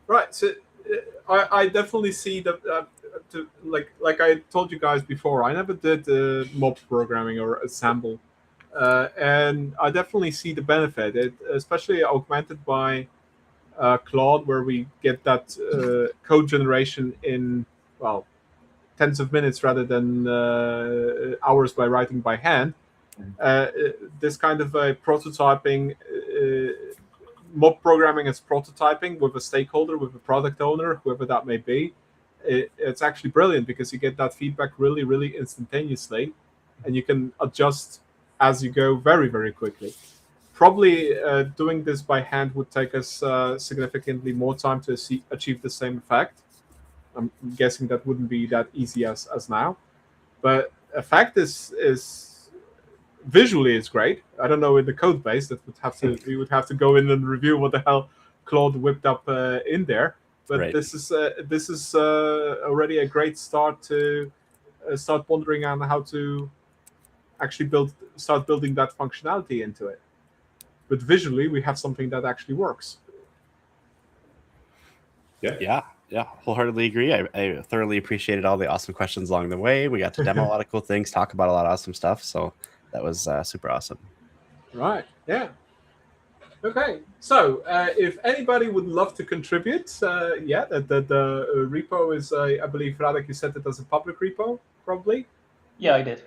Right. So I definitely see that. Like I told you guys before, I never did mob programming or Ensemble, and I definitely see the benefit. It especially augmented by Claude, where we get that code generation in tens of minutes rather than hours by writing by hand. This kind of prototyping, mob programming as prototyping with a stakeholder, with a product owner, whoever that may be. It's actually brilliant because you get that feedback really, really instantaneously, and you can adjust as you go very, very quickly. Probably doing this by hand would take us significantly more time to achieve the same effect. I'm guessing that wouldn't be that easy as now, but effect is visually is great. I don't know in the code base that we would have to go in and review what the hell Claude whipped up in there. But Right. this is already a great start to start pondering on how to actually start building that functionality into it. But visually, we have something that actually works. Yeah, wholeheartedly agree. I thoroughly appreciated all the awesome questions along the way. We got to demo a lot of cool things, talk about a lot of awesome stuff. So that was super awesome. Right. Yeah. Okay. So if anybody would love to contribute, the repo is, I believe, Radek, you set it as a public repo, probably. Yeah, I did.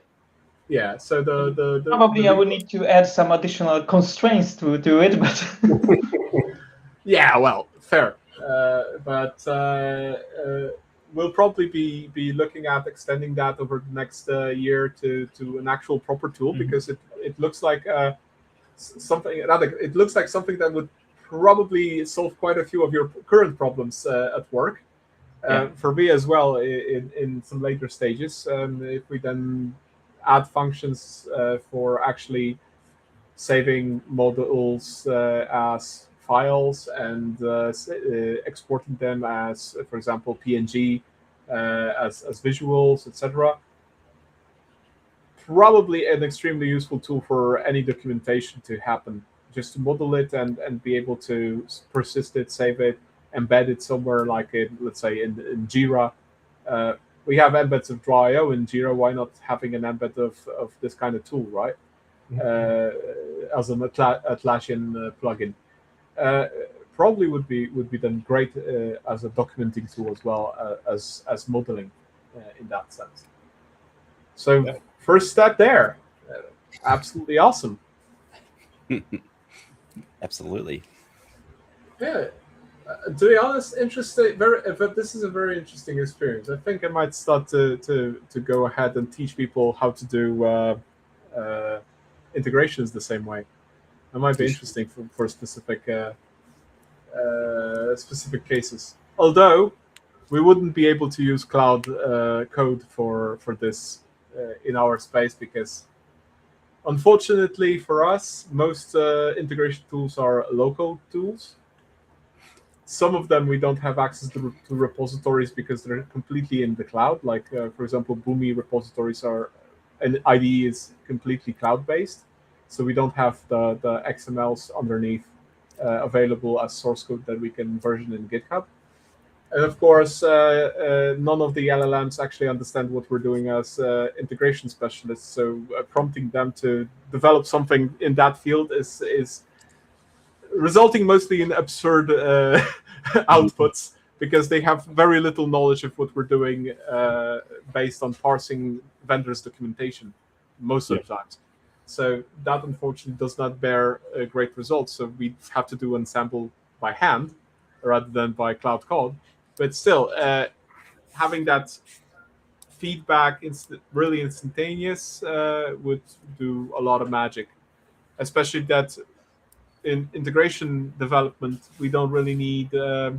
Yeah. So the Probably I would need to add some additional constraints to it, but yeah, well, fair. But we'll probably be looking at extending that over the next year to an actual proper tool, because it looks like something that would probably solve quite a few of your current problems at work. For me as well in some later stages. If we then add functions for actually saving models as files and exporting them as, for example, PNG, as visuals, etc. Probably an extremely useful tool for any documentation to happen, just to model it and be able to persist it, save it, embed it somewhere, like let's say in Jira. We have embeds of Draw.io in Jira. Why not having an embed of this kind of tool, right? As an Atlassian plugin. Probably would be then great as a documenting tool as well as modeling in that sense. So first step there, absolutely awesome. Absolutely. Yeah. To be honest, interesting. But this is a very interesting experience. I think I might start to go ahead and teach people how to do integrations the same way. That might be interesting for specific specific cases. Although we wouldn't be able to use cloud code for this in our space, because unfortunately for us, most integration tools are local tools. Some of them we don't have access to repositories because they're completely in the cloud. Like, for example, Boomi repositories and IDE is completely cloud-based. So we don't have the XMLs underneath available as source code that we can version in GitHub. And of course, none of the LLMs actually understand what we're doing as integration specialists. So prompting them to develop something in that field is resulting mostly in absurd outputs, because they have very little knowledge of what we're doing based on parsing vendors' documentation most of the times. So that unfortunately does not bear great results. So we have to do Ensemble by hand rather than by Cloud Code. but still, having that feedback really instantaneous would do a lot of magic, especially that in integration development we don't really need a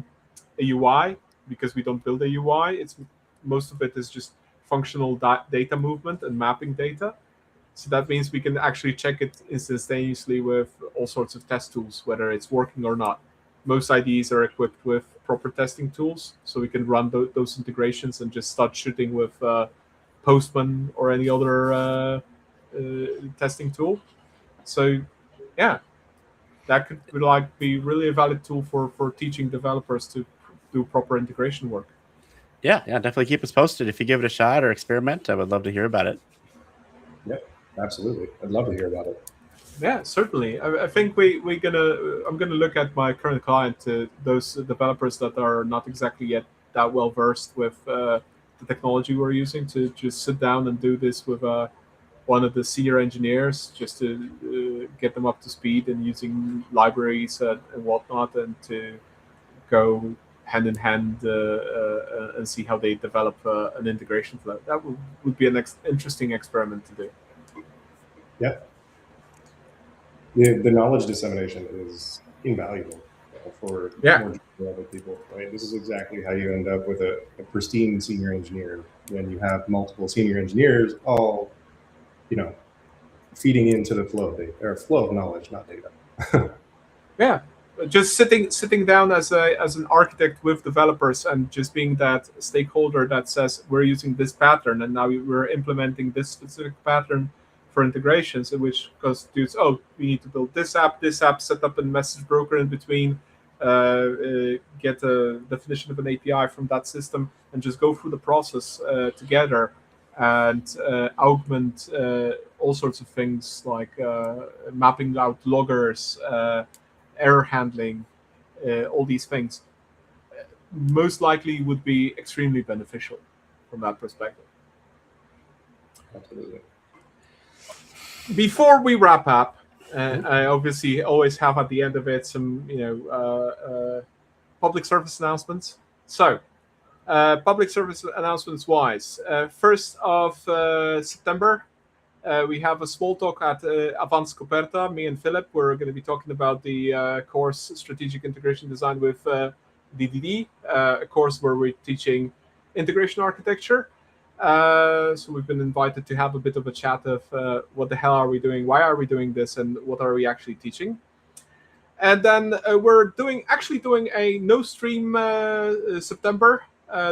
UI, because we don't build a UI. It's most of it is just functional data movement and mapping data. So that means we can actually check it instantaneously with all sorts of test tools, whether it's working or not. Most IDEs are equipped with proper testing tools, so we can run those integrations and just start shooting with Postman or any other testing tool. So, yeah, that could be really a valid tool for teaching developers to do proper integration work. Yeah, definitely keep us posted if you give it a shot or experiment. I would love to hear about it. Yep, absolutely. I'd love to hear about it. Yeah, certainly. I think I'm gonna look at my current client, those developers that are not exactly yet that well versed with the technology we're using, to just sit down and do this with one of the senior engineers, just to get them up to speed and using libraries and whatnot, and to go hand in hand and see how they develop an integration flow. That would be an interesting experiment to do. Yeah. The knowledge dissemination is invaluable for more other people. Right? This is exactly how you end up with a pristine senior engineer when you have multiple senior engineers all, feeding into the flow of data, or flow of knowledge, not data. Yeah, just sitting down as an architect with developers and just being that stakeholder that says we're using this pattern and now we're implementing this specific pattern for integrations, in which constitutes, we need to build this app, set up a message broker in between, get a definition of an API from that system, and just go through the process together, and augment all sorts of things like mapping out loggers, error handling, all these things, most likely would be extremely beneficial from that perspective. Absolutely. Before we wrap up, I obviously always have at the end of it some, public service announcements. So, public service announcements wise, 1st of September, we have a small talk at Avans Coperta. Me and Philip, we're going to be talking about the course Strategic Integration Design with DDD, a course where we're teaching integration architecture. So we've been invited to have a bit of a chat of what the hell are we doing, why are we doing this, and what are we actually teaching. And then we're actually doing a no stream September.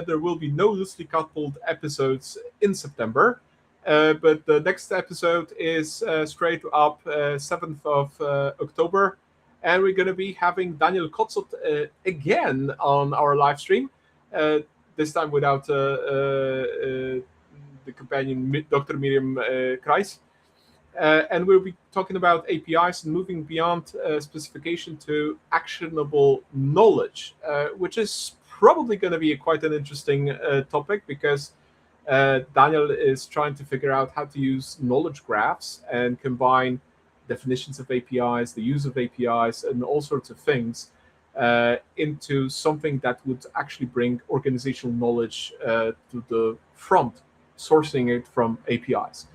There will be no loosely coupled episodes in September. But the next episode is straight up 7th of October. And we're going to be having Daniel Kotzot again on our live stream. This time without the companion, Dr. Miriam Kreis. And we'll be talking about APIs and moving beyond specification to actionable knowledge, which is probably going to be quite an interesting topic, because Daniel is trying to figure out how to use knowledge graphs and combine definitions of APIs, the use of APIs, and all sorts of things into something that would actually bring organizational knowledge to the front, sourcing it from APIs.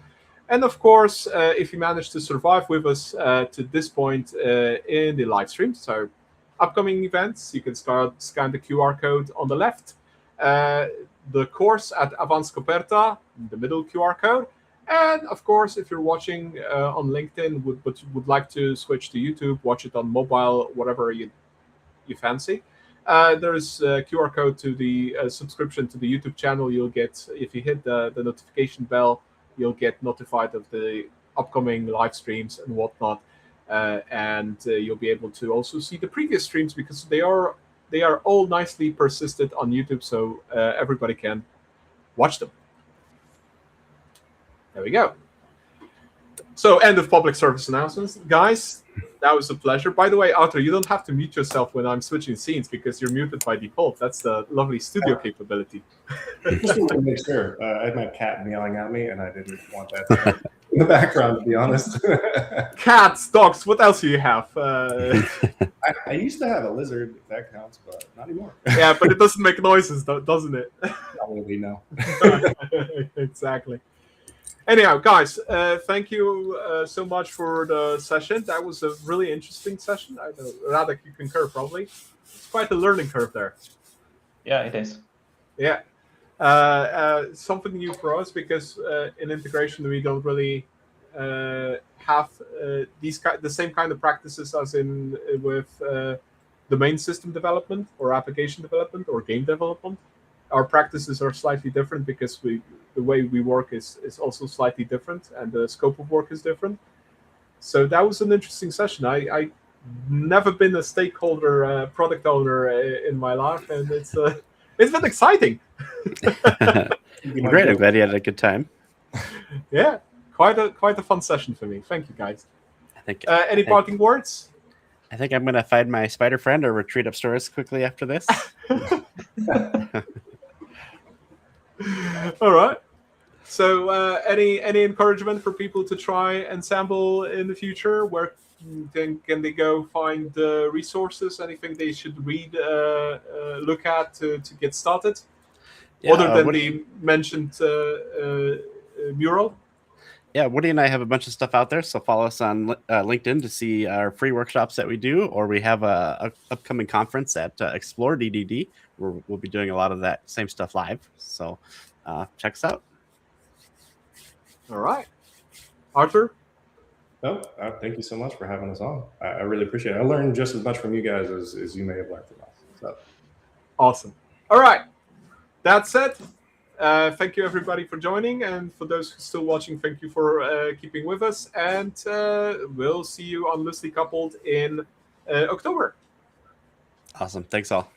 And of course, if you manage to survive with us to this point in the live stream, so upcoming events, you can scan the QR code on the left, the course at Avans Coperta, the middle QR code, and of course, if you're watching on LinkedIn but you would like to switch to YouTube, watch it on mobile, whatever you fancy, there's a QR code to the subscription to the YouTube channel. You'll get, if you hit the notification bell, you'll get notified of the upcoming live streams and whatnot, and you'll be able to also see the previous streams, because they are all nicely persisted on YouTube, so everybody can watch them. There we go. So, end of public service announcements, guys. That was a pleasure. By the way, Arthur, you don't have to mute yourself when I'm switching scenes because you're muted by default. That's the lovely studio capability. Just wanted to make sure. I had my cat meowing at me, and I didn't want that in the background, to be honest. Cats, dogs, what else do you have? I used to have a lizard, if that counts, but not anymore. Yeah, but it doesn't make noises, doesn't it? Probably no. Exactly. Anyhow, guys, thank you so much for the session. That was a really interesting session. I know, Radek, you concur probably. It's quite a learning curve there. Yeah, it is. Yeah. Something new for us because in integration we don't really have the same kind of practices as in with domain system development or application development or game development. Our practices are slightly different because the way we work is also slightly different and the scope of work is different. So that was an interesting session. I never been a stakeholder, product owner in my life, and it's been exciting. Great. I'm glad you had a good time. Yeah, quite a fun session for me. Thank you, guys. Any I parting words? I think I'm going to find my spider friend or retreat upstairs quickly after this. All right. So, any encouragement for people to try Ensemble in the future? Where can they go find resources? Anything they should read, look at to get started? Yeah, Other than the mentioned mural? Yeah, Woody and I have a bunch of stuff out there, so follow us on LinkedIn to see our free workshops that we do, or we have a upcoming conference at Explore DDD, where we'll be doing a lot of that same stuff live. So check us out. All right. Arthur? No, thank you so much for having us on. I really appreciate it. I learned just as much from you guys as you may have learned from us. So. Awesome. All right. That's it. Thank you, everybody, for joining. And for those who are still watching, thank you for keeping with us. And we'll see you on Loosely Coupled in October. Awesome. Thanks all.